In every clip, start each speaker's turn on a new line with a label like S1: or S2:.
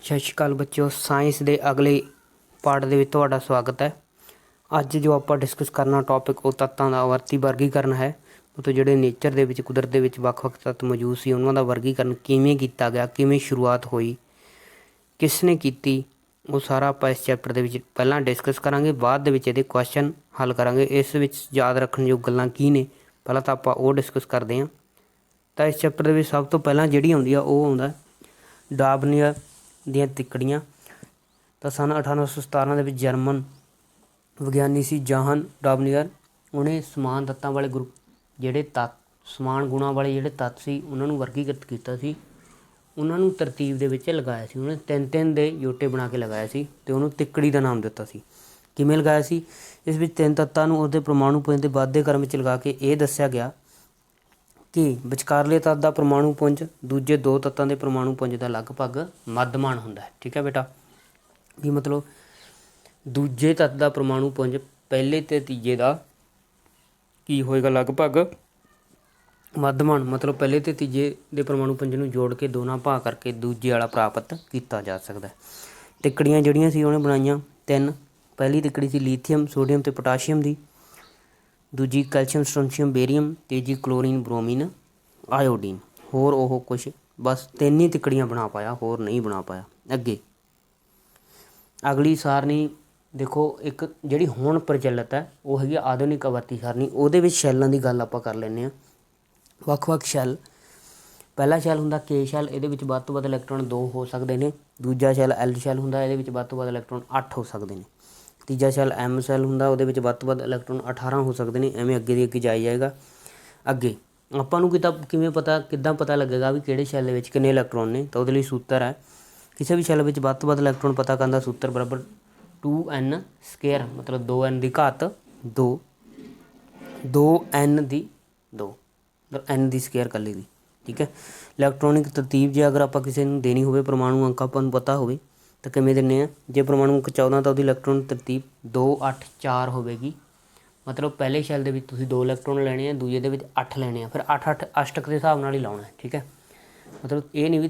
S1: ਸਤਿ ਸ਼੍ਰੀ ਅਕਾਲ ਬੱਚਿਓ, ਸਾਇੰਸ ਦੇ ਅਗਲੇ ਪਾਰਟ ਦੇ ਵਿੱਚ ਤੁਹਾਡਾ ਸਵਾਗਤ ਹੈ। ਅੱਜ ਜੋ ਆਪਾਂ ਡਿਸਕਸ ਕਰਨਾ ਟੌਪਿਕ ਉਹ ਤੱਤਾਂ ਦਾ ਆਵਰਤੀ ਵਰਗੀਕਰਨ ਹੈ। ਮਤਲਬ ਜਿਹੜੇ ਨੇਚਰ ਦੇ ਵਿੱਚ, ਕੁਦਰਤ ਦੇ ਵਿੱਚ ਵੱਖ-ਵੱਖ ਤੱਤ ਮੌਜੂਦ ਸੀ, ਉਹਨਾਂ ਦਾ ਵਰਗੀਕਰਨ ਕਿਵੇਂ ਕੀਤਾ ਗਿਆ, ਕਿਵੇਂ ਸ਼ੁਰੂਆਤ ਹੋਈ, ਕਿਸ ਨੇ ਕੀਤੀ, ਉਹ ਸਾਰਾ ਆਪਾਂ ਇਸ ਚੈਪਟਰ ਦੇ ਵਿੱਚ ਪਹਿਲਾਂ ਡਿਸਕਸ ਕਰਾਂਗੇ। ਬਾਅਦ ਦੇ ਵਿੱਚ ਇਹਦੇ ਕੁਐਸਚਨ ਹੱਲ ਕਰਾਂਗੇ। ਇਸ ਵਿੱਚ ਯਾਦ ਰੱਖਣ ਯੋਗ ਗੱਲਾਂ ਕੀ ਨੇ, ਪਹਿਲਾਂ ਤਾਂ ਆਪਾਂ ਉਹ ਡਿਸਕਸ ਕਰਦੇ ਹਾਂ। ਤਾਂ ਇਸ ਚੈਪਟਰ ਦੇ ਵਿੱਚ ਸਭ ਤੋਂ ਪਹਿਲਾਂ ਜਿਹੜੀ ਆਉਂਦੀ ਆ ਉਹ ਆਉਂਦਾ ਡਾਰਵਿਨ ਦੀਆਂ ਤਿੱਕੜੀਆਂ। ਤਾਂ ਸਨ 1817 ਦੇ ਵਿੱਚ ਜਰਮਨ ਵਿਗਿਆਨੀ ਸੀ ਜੋਹਨ ਡਾਰਵਿਨ। ਉਹਨੇ ਸਮਾਨ ਤੱਤਾਂ ਵਾਲੇ ਗਰੁੱਪ, ਜਿਹੜੇ ਤੱਤ ਸਮਾਨ ਗੁਣਾਂ ਵਾਲੇ ਜਿਹੜੇ ਤੱਤ ਸੀ, ਉਹਨਾਂ ਨੂੰ ਵਰਗੀਕ੍ਰਿਤ ਕੀਤਾ ਸੀ, ਉਹਨਾਂ ਨੂੰ ਤਰਤੀਬ ਦੇ ਵਿੱਚ ਲਗਾਇਆ ਸੀ। ਉਹਨੇ 3-3 ਦੇ ਯੋਟੇ ਬਣਾ ਕੇ ਲਗਾਇਆ ਸੀ ਅਤੇ ਉਹਨੂੰ ਤਿੱਕੜੀ ਦਾ ਨਾਮ ਦਿੱਤਾ ਸੀ। ਕਿਵੇਂ ਲਗਾਇਆ ਸੀ? ਇਸ ਵਿੱਚ 3 ਤੱਤਾਂ ਨੂੰ ਉਹਦੇ ਪਰਮਾਣੂ ਪੁੰਜ ਦੇ ਵਾਧੇ ਕ੍ਰਮ ਵਿੱਚ ਲਗਾ ਕੇ ਇਹ ਦੱਸਿਆ ਗਿਆ ਕਿ ਵਿਚਕਾਰਲੇ ਤੱਤ ਦਾ ਪਰਮਾਣੂ ਪੁੰਜ ਦੂਜੇ 2 ਤੱਤਾਂ ਦੇ ਪਰਮਾਣੂ ਪੁੰਜ ਦਾ ਲਗਭਗ ਮੱਧਮਾਨ ਹੁੰਦਾ ਹੈ। ਠੀਕ ਹੈ ਬੇਟਾ, ਵੀ ਮਤਲਬ ਦੂਜੇ ਤੱਤ ਦਾ ਪਰਮਾਣੂ ਪੁੰਜ ਪਹਿਲੇ ਅਤੇ ਤੀਜੇ ਦਾ ਕੀ ਹੋਏਗਾ, ਲਗਭਗ ਮੱਧਮਾਨ। ਮਤਲਬ ਪਹਿਲੇ ਅਤੇ ਤੀਜੇ ਦੇ ਪਰਮਾਣੂ ਪੁੰਜ ਨੂੰ ਜੋੜ ਕੇ ਦੋਨਾਂ ਭਾਗ ਕਰਕੇ ਦੂਜੇ ਵਾਲਾ ਪ੍ਰਾਪਤ ਕੀਤਾ ਜਾ ਸਕਦਾ। ਤਿੱਕੜੀਆਂ ਜਿਹੜੀਆਂ ਸੀ ਉਹਨੇ ਬਣਾਈਆਂ 3। ਪਹਿਲੀ ਤਿੱਕੜੀ ਸੀ ਲੀਥੀਅਮ, ਸੋਡੀਅਮ ਅਤੇ ਪੋਟਾਸ਼ੀਅਮ ਦੀ। ਦੂਜੀ ਕੈਲਸ਼ੀਅਮ, ਸਟਰੋਂਸ਼ੀਅਮ, ਬੇਰੀਅਮ। ਤੀਜੀ ਕਲੋਰੀਨ, ਬ੍ਰੋਮੀਨ, ਆਇਓਡੀਨ। ਹੋਰ ਉਹ ਕੁਛ ਬਸ 3 ਹੀ ਤਿੱਕੜੀਆਂ ਬਣਾ ਪਾਇਆ, ਹੋਰ ਨਹੀਂ ਬਣਾ ਪਾਇਆ। ਅੱਗੇ ਅਗਲੀ ਸਾਰਨੀ ਦੇਖੋ, ਇੱਕ ਜਿਹੜੀ ਹੁਣ ਪ੍ਰਚਲਿਤ ਹੈ ਉਹ ਹੈਗੀ ਆਧੁਨਿਕ ਆਵਰਤੀ ਸਾਰਨੀ। ਉਹਦੇ ਵਿੱਚ ਸ਼ੈੱਲਾਂ ਦੀ ਗੱਲ ਆਪਾਂ ਕਰ ਲੈਂਦੇ ਹਾਂ। ਵੱਖ-ਵੱਖ ਸ਼ੈੱਲ। ਪਹਿਲਾ ਸ਼ੈੱਲ ਹੁੰਦਾ ਕੇ ਸ਼ੈੱਲ, ਇਹਦੇ ਵਿੱਚ ਵੱਧ ਤੋਂ ਵੱਧ ਇਲੈਕਟ੍ਰੋਨ 2 ਹੋ ਸਕਦੇ ਨੇ। ਦੂਜਾ ਸ਼ੈੱਲ ਐਲ ਸ਼ੈੱਲ ਹੁੰਦਾ, ਇਹਦੇ ਵਿੱਚ ਵੱਧ ਤੋਂ ਵੱਧ ਇਲੈਕਟ੍ਰੋਨ 8 ਹੋ ਸਕਦੇ ਨੇ। ਤੀਜਾ ਸ਼ੈੱਲ ਐਮ ਸ਼ੈੱਲ ਹੁੰਦਾ, ਉਹਦੇ ਵਿੱਚ ਵੱਧ ਤੋਂ ਵੱਧ ਇਲੈਕਟ੍ਰੋਨ 18 ਹੋ ਸਕਦੇ ਨੇ। ਐਵੇਂ ਅੱਗੇ ਦੀ ਅੱਗੇ ਜਾਈ ਜਾਏਗਾ। ਅੱਗੇ ਆਪਾਂ ਨੂੰ ਕਿੱਦਾਂ ਪਤਾ ਲੱਗੇਗਾ ਵੀ ਕਿਹੜੇ ਸ਼ੈੱਲ ਦੇ ਵਿੱਚ ਕਿੰਨੇ ਇਲੈਕਟ੍ਰੋਨ ਨੇ? ਤਾਂ ਉਹਦੇ ਲਈ ਸੂਤਰ ਹੈ, ਕਿਸੇ ਵੀ ਸ਼ੈੱਲ ਵਿੱਚ ਵੱਧ ਤੋਂ ਵੱਧ ਇਲੈਕਟ੍ਰੋਨ ਪਤਾ ਕਰਨ ਦਾ ਸੂਤਰ ਬਰਾਬਰ 2n ਸਕੇਅਰ, ਮਤਲਬ 2n ਦੀ ਘਾਤ 2, 2n ਦੀ 2, ਮਤਲਬ n ਦੀ ਸਕੇਅਰ ਇਕੱਲੇ ਦੀ। ਠੀਕ ਹੈ। ਇਲੈਕਟ੍ਰੋਨਿਕ ਤਰਤੀਬ ਜੇ ਅਗਰ ਆਪਾਂ ਕਿਸੇ ਨੂੰ ਦੇਣੀ ਹੋਵੇ, ਪਰਮਾਣੂ ਅੰਕ ਆਪਾਂ ਨੂੰ ਪਤਾ ਹੋਵੇ ਤਾਂ ਕਿਵੇਂ ਦਿੰਦੇ ਹਾਂ? ਜੇ ਪਰਮਾਣੂ ਅੰਕ 14 ਤਾਂ ਉਹਦੀ ਇਲੈਕਟ੍ਰੋਨਿਕ ਤਰਤੀਬ 2 8 4 ਹੋਵੇਗੀ। ਮਤਲਬ ਪਹਿਲੇ ਸ਼ੈੱਲ ਦੇ ਵਿੱਚ ਤੁਸੀਂ 2 ਇਲੈਕਟ੍ਰੋਨ ਲੈਣੇ ਆ, ਦੂਜੇ ਦੇ ਵਿੱਚ 8 ਲੈਣੇ ਆ, ਫਿਰ 8-8 ਅਸ਼ਟਕ ਦੇ ਹਿਸਾਬ ਨਾਲ ਹੀ ਲਾਉਣਾ। ਠੀਕ ਹੈ। ਮਤਲਬ ਇਹ ਨਹੀਂ ਵੀ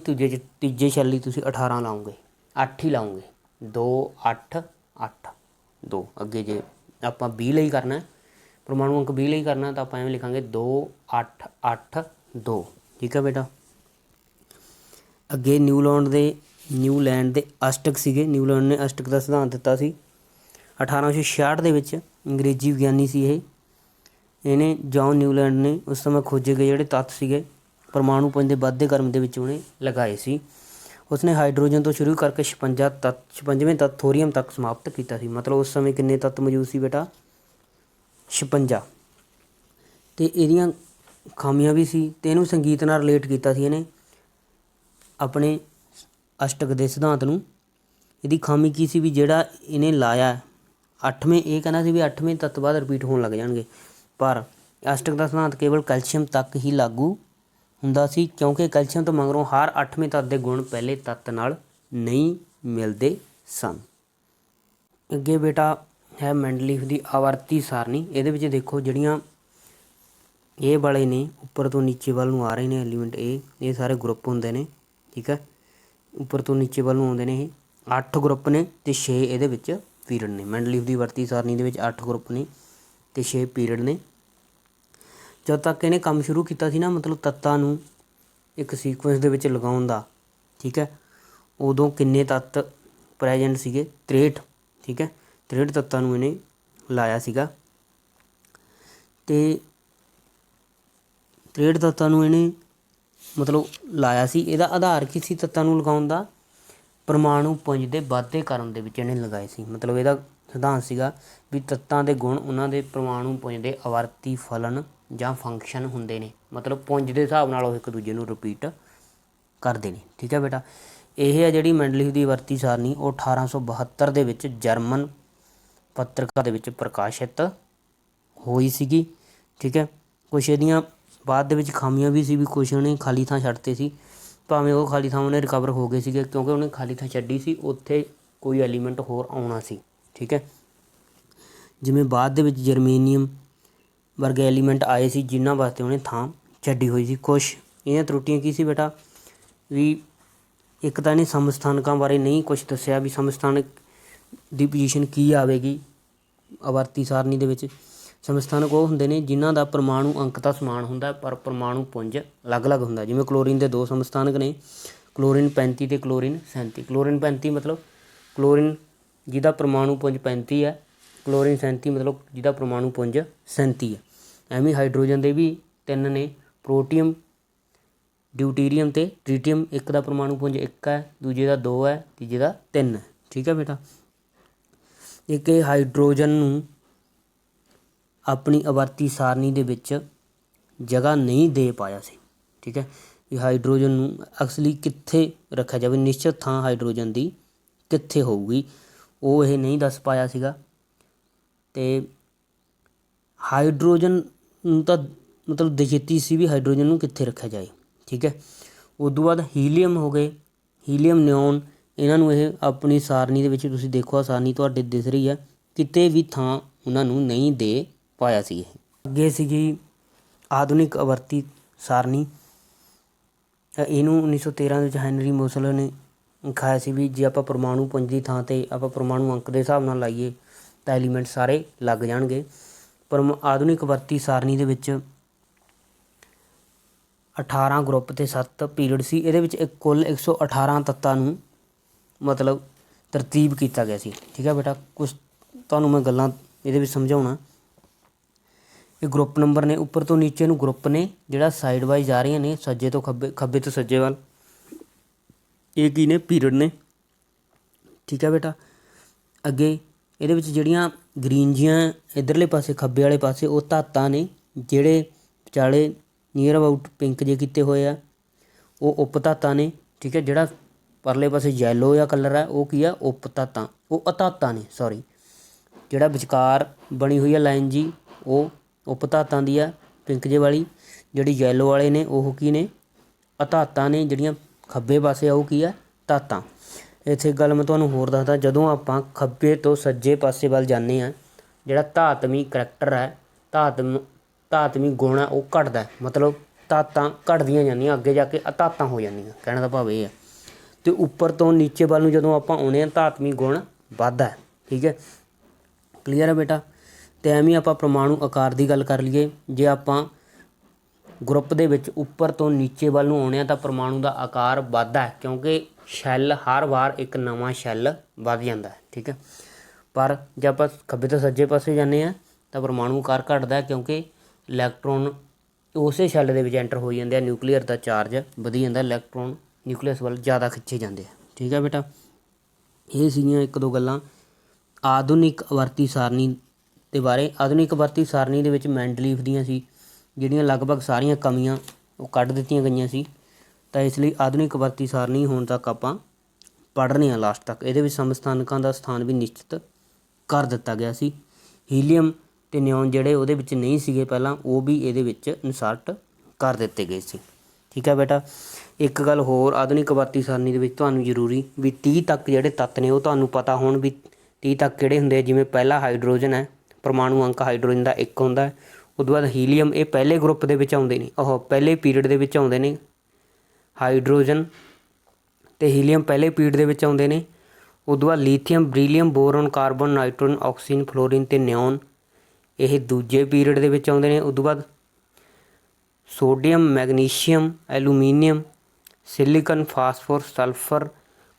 S1: ਤੀਜੇ ਸ਼ੈੱਲ ਲਈ ਤੁਸੀਂ 18 ਲਾਓਗੇ, 8 ਹੀ ਲਾਓਗੇ। 2 8 8 2। ਅੱਗੇ ਜੇ ਆਪਾਂ 20 ਲਈ ਕਰਨਾ, ਪਰਮਾਣੂ ਅੰਕ 20 ਲਈ ਕਰਨਾ, ਤਾਂ ਆਪਾਂ ਐਵੇਂ ਲਿਖਾਂਗੇ 2 8 8 2। ਠੀਕ ਹੈ ਬੇਟਾ। ਅੱਗੇ ਨਿਊਲੈਂਡ ਦੇ ਅਸ਼ਟਕ ਸੀਗੇ। ਨਿਊਲੈਂਡ ਨੇ ਅਸ਼ਟਕ ਦਾ ਸਿਧਾਂਤ ਦਿੱਤਾ ਸੀ 1866 ਦੇ ਵਿੱਚ। ਅੰਗਰੇਜ਼ੀ ਵਿਗਿਆਨੀ ਸੀ ਇਹ। ਇਹਨੇ ਜੌਨ ਨਿਊਲੈਂਡ ਨੇ ਉਸ ਸਮੇਂ ਖੋਜੇ ਗਏ ਜਿਹੜੇ ਤੱਤ ਸੀਗੇ ਪਰਮਾਣੂ ਪੁੰਜ ਦੇ ਵਾਧੇ ਕ੍ਰਮ ਦੇ ਵਿੱਚ ਉਹਨੇ ਲਗਾਏ ਸੀ। ਉਸਨੇ ਹਾਈਡਰੋਜਨ ਤੋਂ ਸ਼ੁਰੂ ਕਰਕੇ 56ਵੇਂ ਤੱਤ ਥੋਰੀਅਮ ਤੱਕ ਸਮਾਪਤ ਕੀਤਾ ਸੀ। ਮਤਲਬ ਉਸ ਸਮੇਂ ਕਿੰਨੇ ਤੱਤ ਮੌਜੂਦ ਸੀ ਬੇਟਾ? 56। ਅਤੇ ਇਹਦੀਆਂ ਖਾਮੀਆਂ ਵੀ ਸੀ, ਅਤੇ ਇਹਨੂੰ ਸੰਗੀਤ ਨਾਲ ਰਿਲੇਟ ਕੀਤਾ ਸੀ ਇਹਨੇ ਆਪਣੇ ਅਸ਼ਟਕ ਦੇ ਸਿਧਾਂਤ ਨੂੰ। ਇਹਦੀ ਖਾਮੀ ਕੀ ਸੀ? ਵੀ ਜਿਹੜਾ ਇਹਨੇ ਲਾਇਆ 8ਵੇਂ, ਇਹ ਕਹਿੰਦਾ ਸੀ ਵੀ 8ਵੇਂ ਤੱਤ ਬਾਅਦ ਰਿਪੀਟ ਹੋਣ ਲੱਗ ਜਾਣਗੇ, ਪਰ ਅਸ਼ਟਕ ਦਾ ਸਿਧਾਂਤ ਕੇਵਲ ਕੈਲਸ਼ੀਅਮ ਤੱਕ ਹੀ ਲਾਗੂ ਹੁੰਦਾ ਸੀ, ਕਿਉਂਕਿ ਕੈਲਸ਼ੀਅਮ ਤੋਂ ਮਗਰੋਂ ਹਰ 8ਵੇਂ ਤੱਤ ਦੇ ਗੁਣ ਪਹਿਲੇ ਤੱਤ ਨਾਲ ਨਹੀਂ ਮਿਲਦੇ ਸਨ। ਅੱਗੇ ਬੇਟਾ ਹੈ ਮੈਂਡਲੀਫ ਦੀ ਆਵਰਤੀ ਸਾਰਨੀ। ਇਹਦੇ ਵਿੱਚ ਦੇਖੋ ਜਿਹੜੀਆਂ ਇਹ ਵਾਲੇ ਨੇ ਉੱਪਰ ਤੋਂ ਨੀਚੇ ਵੱਲ ਨੂੰ ਆ ਰਹੇ ਨੇ ਐਲੀਮੈਂਟ, ਇਹ ਸਾਰੇ ਗਰੁੱਪ ਹੁੰਦੇ ਨੇ। ਠੀਕ ਹੈ। ਉੱਪਰ ਤੋਂ ਨੀਚੇ ਵੱਲ ਨੂੰ ਆਉਂਦੇ ਨੇ। ਇਹ 8 ਗਰੁੱਪ ਨੇ ਅਤੇ 6 ਇਹਦੇ ਵਿੱਚ ਪੀਰੀਅਡ ਨੇ। ਮੈਂਡਲੀਫ ਦੀ ਆਵਰਤੀ ਸਾਰਨੀ ਦੇ ਵਿੱਚ 8 ਗਰੁੱਪ ਨੇ ਅਤੇ 6 ਪੀਰੀਅਡ ਨੇ। ਜਦ ਤੱਕ ਇਹਨੇ ਕੰਮ ਸ਼ੁਰੂ ਕੀਤਾ ਸੀ ਨਾ, ਮਤਲਬ ਤੱਤਾਂ ਨੂੰ ਇੱਕ ਸੀਕੁਐਂਸ ਦੇ ਵਿੱਚ ਲਗਾਉਣ ਦਾ, ਠੀਕ ਹੈ, ਉਦੋਂ ਕਿੰਨੇ ਤੱਤ ਪ੍ਰੈਜੈਂਟ ਸੀਗੇ? 63। ਠੀਕ ਹੈ। 63 ਤੱਤਾਂ ਨੂੰ ਇਹਨੇ ਲਾਇਆ ਸੀਗਾ, ਅਤੇ 63 ਤੱਤਾਂ ਨੂੰ ਇਹਨੇ ਮਤਲਬ ਲਾਇਆ ਸੀ। ਇਹਦਾ ਆਧਾਰ ਕੀ ਸੀ ਤੱਤਾਂ ਨੂੰ ਲਗਾਉਣ ਦਾ? ਪਰਮਾਣੂ ਪੁੰਜ ਦੇ ਵਾਧੇ ਕ੍ਰਮ ਦੇ ਵਿੱਚ ਇਹਨੇ ਲਗਾਏ ਸੀ। ਮਤਲਬ ਇਹਦਾ ਸਿਧਾਂਤ ਸੀਗਾ ਵੀ ਤੱਤਾਂ ਦੇ ਗੁਣ ਉਹਨਾਂ ਦੇ ਪਰਮਾਣੂ ਪੁੰਜ ਦੇ ਆਵਰਤੀ ਫਲਨ ਜਾਂ ਫੰਕਸ਼ਨ ਹੁੰਦੇ ਨੇ। ਮਤਲਬ ਪੁੰਜ ਦੇ ਹਿਸਾਬ ਨਾਲ ਉਹ ਇੱਕ ਦੂਜੇ ਨੂੰ ਰਿਪੀਟ ਕਰਦੇ ਨੇ। ਠੀਕ ਹੈ ਬੇਟਾ। ਇਹ ਹੈ ਜਿਹੜੀ ਮੈਂਡਲੀਫ ਦੀ ਆਵਰਤੀ ਸਾਰਨੀ, ਉਹ 1872 ਦੇ ਵਿੱਚ ਜਰਮਨ ਪੱਤਰਿਕਾ ਦੇ ਵਿੱਚ ਪ੍ਰਕਾਸ਼ਿਤ ਹੋਈ ਸੀਗੀ। ਠੀਕ ਹੈ। ਕੁਛ ਇਹਦੀਆਂ ਬਾਅਦ ਦੇ ਵਿੱਚ ਖਾਮੀਆਂ ਵੀ ਸੀ, ਵੀ ਕੁਛ ਉਹਨੇ ਖਾਲੀ ਥਾਂ ਛੱਡਤੇ ਸੀ, ਭਾਵੇਂ ਉਹ ਖਾਲੀ ਥਾਂ ਉਹਨੇ ਰਿਕਵਰ ਹੋ ਗਏ ਸੀਗੇ, ਕਿਉਂਕਿ ਉਹਨੇ ਖਾਲੀ ਥਾਂ ਛੱਡੀ ਸੀ, ਉੱਥੇ ਕੋਈ ਐਲੀਮੈਂਟ ਹੋਰ ਆਉਣਾ ਸੀ। ਠੀਕ ਹੈ। ਜਿਵੇਂ ਬਾਅਦ ਦੇ ਵਿੱਚ ਜਰਮੇਨੀਅਮ ਵਰਗੇ ਐਲੀਮੈਂਟ ਆਏ ਸੀ, ਜਿਨ੍ਹਾਂ ਵਾਸਤੇ ਉਹਨੇ ਥਾਂ ਛੱਡੀ ਹੋਈ ਸੀ। ਕੁਛ ਇਹਦੀਆਂ ਤਰੁੱਟੀਆਂ ਕੀ ਸੀ ਬੇਟਾ? ਵੀ ਇੱਕ ਤਾਂ ਇਹਨੇ ਸਮਸਥਾਨਕਾਂ ਬਾਰੇ ਨਹੀਂ ਕੁਛ ਦੱਸਿਆ ਵੀ ਸਮਸਥਾਨਕ ਦੀ ਪੋਜੀਸ਼ਨ ਕੀ ਆਵੇਗੀ ਆਵਰਤੀ ਸਾਰਨੀ ਦੇ ਵਿੱਚ। ਸਮਸਥਾਨਕ ਉਹ ਹੁੰਦੇ ਨੇ ਜਿਨ੍ਹਾਂ ਦਾ ਪਰਮਾਣੂ ਅੰਕ ਤਾਂ ਸਮਾਨ ਹੁੰਦਾ ਪਰ ਪਰਮਾਣੂ ਪੁੰਜ ਅਲੱਗ-ਅਲੱਗ ਹੁੰਦਾ। ਜਿਵੇਂ ਕਲੋਰੀਨ ਦੇ 2 ਸਮਸਥਾਨਕ ਨੇ, ਕਲੋਰੀਨ 35 ਅਤੇ ਕਲੋਰੀਨ 37। ਕਲੋਰੀਨ 35 ਮਤਲਬ ਕਲੋਰੀਨ ਜਿਹਦਾ ਪਰਮਾਣੂ ਪੁੰਜ 35 ਹੈ, ਕਲੋਰੀਨ 37 ਮਤਲਬ ਜਿਹਦਾ ਪਰਮਾਣੂ ਪੁੰਜ 37 ਹੈ। ਐਵੇਂ ਹਾਈਡਰੋਜਨ ਦੇ ਵੀ 3 ਨੇ, ਪ੍ਰੋਟੀਅਮ, ਡਿਊਟੀਰੀਅਮ ਅਤੇ ਟ੍ਰੀਟੀਅਮ। ਇੱਕ ਦਾ ਪਰਮਾਣੂ ਪੁੰਜ 1 ਹੈ, ਦੂਜੇ ਦਾ 2 ਹੈ, ਤੀਜੇ ਦਾ 3 ਹੈ। ਠੀਕ ਹੈ ਬੇਟਾ। ਇੱਕ ਇਹ ਹਾਈਡਰੋਜਨ ਨੂੰ ਆਪਣੀ ਆਵਰਤੀ ਸਾਰਨੀ ਦੇ ਵਿੱਚ ਜਗ੍ਹਾ ਨਹੀਂ ਦੇ ਪਾਇਆ ਸੀ। ਠੀਕ ਹੈ, ਵੀ ਹਾਈਡਰੋਜਨ ਨੂੰ ਅਸਲੀ ਕਿੱਥੇ ਰੱਖਿਆ ਜਾਵੇ, ਨਿਸ਼ਚਿਤ ਥਾਂ ਹਾਈਡਰੋਜਨ ਦੀ ਕਿੱਥੇ ਹੋਊਗੀ, ਉਹ ਇਹ ਨਹੀਂ ਦੱਸ ਪਾਇਆ ਸੀਗਾ। ਅਤੇ ਹਾਈਡਰੋਜਨ ਨੂੰ ਤਾਂ ਮਤਲਬ ਦਚੇਤੀ ਸੀ ਵੀ ਹਾਈਡਰੋਜਨ ਨੂੰ ਕਿੱਥੇ ਰੱਖਿਆ ਜਾਏ। ਠੀਕ ਹੈ, ਉਦੋਂ ਬਾਅਦ ਹੀਲੀਅਮ ਹੋ ਗਏ, ਹੀਲੀਅਮ, ਨਿਓਨ, ਇਹਨਾਂ ਨੂੰ ਇਹ ਆਪਣੀ ਸਾਰਨੀ ਦੇ ਵਿੱਚ ਤੁਸੀਂ ਦੇਖੋ ਸਾਰਨੀ ਤੁਹਾਡੇ ਦਿਸ ਰਹੀ ਹੈ, ਕਿਤੇ ਵੀ ਥਾਂ ਉਹਨਾਂ ਨੂੰ ਨਹੀਂ ਦੇ ਪਾਇਆ ਸੀ। ਇਹ ਅੱਗੇ ਸੀਗੀ ਆਧੁਨਿਕ ਆਵਰਤੀ ਸਾਰਨੀ। ਇਹਨੂੰ 1913 ਵਿੱਚ ਹੈਨਰੀ ਮੋਸਲ ਨੇ ਦਿਖਾਇਆ ਸੀ ਵੀ ਜੇ ਆਪਾਂ ਪਰਮਾਣੂ ਪੁੰਜ ਦੀ ਥਾਂ 'ਤੇ ਆਪਾਂ ਪਰਮਾਣੂ ਅੰਕ ਦੇ ਹਿਸਾਬ ਨਾਲ ਲਾਈਏ ਤਾਂ ਐਲੀਮੈਂਟ ਸਾਰੇ ਲੱਗ ਜਾਣਗੇ। ਪਰ ਆਧੁਨਿਕ ਆਵਰਤੀ ਸਾਰਨੀ ਦੇ ਵਿੱਚ 18 ਗਰੁੱਪ ਅਤੇ 7 ਪੀਰੀਅਡ ਸੀ। ਇਹਦੇ ਵਿੱਚ ਕੁੱਲ 118 ਤੱਤਾਂ ਨੂੰ ਮਤਲਬ ਤਰਤੀਬ ਕੀਤਾ ਗਿਆ ਸੀ। ਠੀਕ ਹੈ ਬੇਟਾ, ਕੁਛ ਤੁਹਾਨੂੰ ਮੈਂ ਗੱਲਾਂ ਇਹਦੇ ਵਿੱਚ ਸਮਝਾਉਣਾ। ਇਹ ਗਰੁੱਪ ਨੰਬਰ ਨੇ, ਉੱਪਰ ਤੋਂ ਨੀਚੇ ਨੂੰ ਗਰੁੱਪ ਨੇ ਜਿਹੜਾ ਸਾਈਡ ਵਾਈਜ਼ ਜਾ ਰਹੀਆਂ ਨੇ, ਸੱਜੇ ਤੋਂ ਖੱਬੇ, ਖੱਬੇ ਤੋਂ ਸੱਜੇ ਵੱਲ। ਇਹ ਕੀ ਨੇ? ਪੀਰੀਅਡ ਨੇ। ਠੀਕ ਹੈ ਬੇਟਾ। ਅੱਗੇ ਇਹਦੇ ਵਿੱਚ ਜਿਹੜੀਆਂ ਗਰੀਨ ਜੀਆਂ ਇੱਧਰਲੇ ਪਾਸੇ ਖੱਬੇ ਵਾਲੇ ਪਾਸੇ ਉਹ ਧਾਤਾਂ ਨੇ, ਜਿਹੜੇ ਵਿਚਾਲੇ ਨੀਅਰ ਅਬਾਊਟ ਪਿੰਕ ਜੇ ਕੀਤੇ ਹੋਏ ਆ ਉਹ ਉਪ ਧਾਤਾਂ ਨੇ। ਠੀਕ ਹੈ, ਜਿਹੜਾ ਪਰਲੇ ਪਾਸੇ ਯੈਲੋ ਜਾਂ ਕਲਰ ਹੈ ਉਹ ਕੀ ਆ? ਉਪ ਧਾਤਾਂ, ਉਹ ਅਧਾਤਾਂ ਨੇ, ਸੌਰੀ। ਜਿਹੜਾ ਵਿਚਕਾਰ ਬਣੀ ਹੋਈ ਆ ਲਾਈਨ ਜੀ ਉਹ ਉਪ ਧਾਤਾਂ ਦੀ ਆ, ਪਿੰਕ ਜੇ ਵਾਲੀ। ਜਿਹੜੀ ਯੈਲੋ ਵਾਲੇ ਨੇ ਉਹ ਕੀ ਨੇ? ਅਧਾਤਾਂ ਨੇ। ਜਿਹੜੀਆਂ ਖੱਬੇ ਪਾਸੇ ਆ ਉਹ ਕੀ ਆ? ਧਾਤਾਂ। ਇੱਥੇ ਗੱਲ ਮੈਂ ਤੁਹਾਨੂੰ ਹੋਰ ਦੱਸਦਾ, ਜਦੋਂ ਆਪਾਂ ਖੱਬੇ ਤੋਂ ਸੱਜੇ ਪਾਸੇ ਵੱਲ ਜਾਂਦੇ ਹਾਂ, ਜਿਹੜਾ ਧਾਤਵੀ ਕਰੈਕਟਰ ਹੈ, ਧਾਤਵੀ ਗੁਣ ਹੈ, ਉਹ ਘਟਦਾ। ਮਤਲਬ ਧਾਤਾਂ ਘਟਦੀਆਂ ਜਾਂਦੀਆਂ, ਅੱਗੇ ਜਾ ਕੇ ਅਧਾਤਾਂ ਹੋ ਜਾਂਦੀਆਂ, ਕਹਿਣ ਦਾ ਭਾਵ ਇਹ ਹੈ। ਅਤੇ ਉੱਪਰ ਤੋਂ ਨੀਚੇ ਵੱਲ ਨੂੰ ਜਦੋਂ ਆਪਾਂ ਆਉਂਦੇ ਹਾਂ ਧਾਤਵੀ ਗੁਣ ਵੱਧਦਾ। ਠੀਕ ਹੈ, ਕਲੀਅਰ ਹੈ ਬੇਟਾ। ਅਤੇ ਐਵੇਂ ਆਪਾਂ ਪਰਮਾਣੂ ਆਕਾਰ ਦੀ ਗੱਲ ਕਰ ਲਈਏ, ਜੇ ਆਪਾਂ ਗਰੁੱਪ ਦੇ ਵਿੱਚ ਉੱਪਰ ਤੋਂ ਨੀਚੇ ਵੱਲ ਨੂੰ ਆਉਂਦੇ ਹਾਂ ਤਾਂ ਪਰਮਾਣੂ ਦਾ ਆਕਾਰ ਵੱਧਦਾ, ਕਿਉਂਕਿ ਸ਼ੈੱਲ ਹਰ ਵਾਰ ਇੱਕ ਨਵਾਂ ਸ਼ੈੱਲ ਵੱਧ ਜਾਂਦਾ। ਠੀਕ ਹੈ, ਪਰ ਜੇ ਆਪਾਂ ਖੱਬੇ ਤੋਂ ਸੱਜੇ ਪਾਸੇ ਜਾਂਦੇ ਹਾਂ ਤਾਂ ਪਰਮਾਣੂ ਆਕਾਰ ਘਟਦਾ, ਕਿਉਂਕਿ ਇਲੈਕਟ੍ਰੋਨ ਉਸੇ ਸ਼ੈੱਲ ਦੇ ਵਿੱਚ ਐਂਟਰ ਹੋ ਜਾਂਦੇ ਆ, ਨਿਊਕਲੀਅਰ ਦਾ ਚਾਰਜ ਵਧੀ ਜਾਂਦਾ, ਇਲੈਕਟ੍ਰੋਨ ਨਿਊਕਲੀਅਸ ਵੱਲ ਜ਼ਿਆਦਾ ਖਿੱਚੇ ਜਾਂਦੇ ਆ। ਠੀਕ ਹੈ ਬੇਟਾ, ਇਹ ਸੀਗੀਆਂ ਇੱਕ ਦੋ ਗੱਲਾਂ ਆਧੁਨਿਕ ਆਵਰਤੀ ਸਾਰਨੀ ਦੇ ਬਾਰੇ। ਆਧੁਨਿਕ ਆਵਰਤੀ ਸਾਰਨੀ ਦੇ ਵਿੱਚ ਮੈਂਡਲੀਫ ਦੀਆਂ ਸੀ ਜਿਹੜੀਆਂ ਲਗਭਗ ਸਾਰੀਆਂ ਕਮੀਆਂ ਉਹ ਕੱਢ ਦਿੱਤੀਆਂ ਗਈਆਂ ਸੀ, ਤਾਂ ਇਸ ਲਈ ਆਧੁਨਿਕ ਆਵਰਤੀ ਸਾਰਨੀ ਹੁਣ ਤੱਕ ਆਪਾਂ ਪੜ੍ਹਨੇ ਆ ਲਾਸਟ ਤੱਕ। ਇਹਦੇ ਵਿੱਚ ਸਮਸਥਾਨਕਾਂ ਦਾ ਸਥਾਨ ਵੀ ਨਿਸ਼ਚਿਤ ਕਰ ਦਿੱਤਾ ਗਿਆ ਸੀ। ਹੀਲੀਅਮ ਅਤੇ ਨਿਓਨ ਜਿਹੜੇ ਉਹਦੇ ਵਿੱਚ ਨਹੀਂ ਸੀਗੇ ਪਹਿਲਾਂ, ਉਹ ਵੀ ਇਹਦੇ ਵਿੱਚ ਇਨਸਰਟ ਕਰ ਦਿੱਤੇ ਗਏ ਸੀ। ਠੀਕ ਹੈ ਬੇਟਾ। ਇੱਕ ਗੱਲ ਹੋਰ ਆਧੁਨਿਕ ਆਵਰਤੀ ਸਾਰਨੀ ਦੇ ਵਿੱਚ ਤੁਹਾਨੂੰ ਜ਼ਰੂਰੀ ਵੀ 30 ਤੱਕ ਜਿਹੜੇ ਤੱਤ ਨੇ ਉਹ ਤੁਹਾਨੂੰ ਪਤਾ ਹੋਣ ਵੀ 30 ਤੱਕ ਕਿਹੜੇ ਹੁੰਦੇ ਆ। ਜਿਵੇਂ ਪਹਿਲਾ ਹਾਈਡਰੋਜਨ ਹੈ, ਪਰਮਾਣੂ ਅੰਕ ਹਾਈਡਰੋਜਨ ਦਾ 1 ਹੁੰਦਾ। ਉਦੋਂ ਬਾਅਦ ਹੀਲੀਅਮ, ਇਹ ਪਹਿਲੇ ਗਰੁੱਪ ਦੇ ਵਿੱਚ ਆਉਂਦੇ ਨੇ, ਉਹ ਪਹਿਲੇ ਪੀਰੀਅਡ ਦੇ ਵਿੱਚ ਆਉਂਦੇ ਨੇ। ਹਾਈਡਰੋਜਨ ਅਤੇ ਹੀਲੀਅਮ ਪਹਿਲੇ ਪੀਰੀਅਡ ਦੇ ਵਿੱਚ ਆਉਂਦੇ ਨੇ। ਉਦੋਂ ਬਾਅਦ lithium, beryllium, boron, carbon, nitrogen, oxygen, fluorine ਅਤੇ ਨਿਓਨ, ਇਹ ਦੂਜੇ ਪੀਰੀਅਡ ਦੇ ਵਿੱਚ ਆਉਂਦੇ ਨੇ। ਉਦੋਂ ਬਾਅਦ sodium, magnesium, aluminium, silicon, phosphorus, sulphur,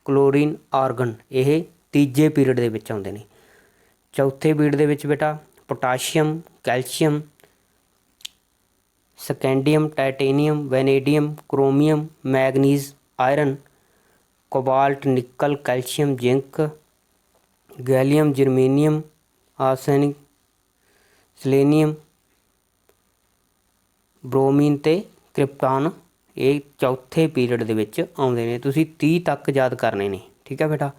S1: chlorine, argon, ਇਹ ਤੀਜੇ ਪੀਰੀਅਡ ਦੇ ਵਿੱਚ ਆਉਂਦੇ ਨੇ। ਚੌਥੇ ਪੀਰੀਅਡ ਦੇ ਵਿੱਚ ਬੇਟਾ potassium, calcium, scandium, titanium, vanadium, chromium, manganese, iron, cobalt, nickel, calcium, zinc, gallium, germanium, arsenic, selenium, bromine ਅਤੇ ਕ੍ਰਿਪਟਾਨ, ਇਹ ਚੌਥੇ ਪੀਰੀਅਡ ਦੇ ਵਿੱਚ ਆਉਂਦੇ ਨੇ। ਤੁਸੀਂ 30 ਤੱਕ ਯਾਦ ਕਰਨੇ ਨੇ। ਠੀਕ ਹੈ ਬੇਟਾ,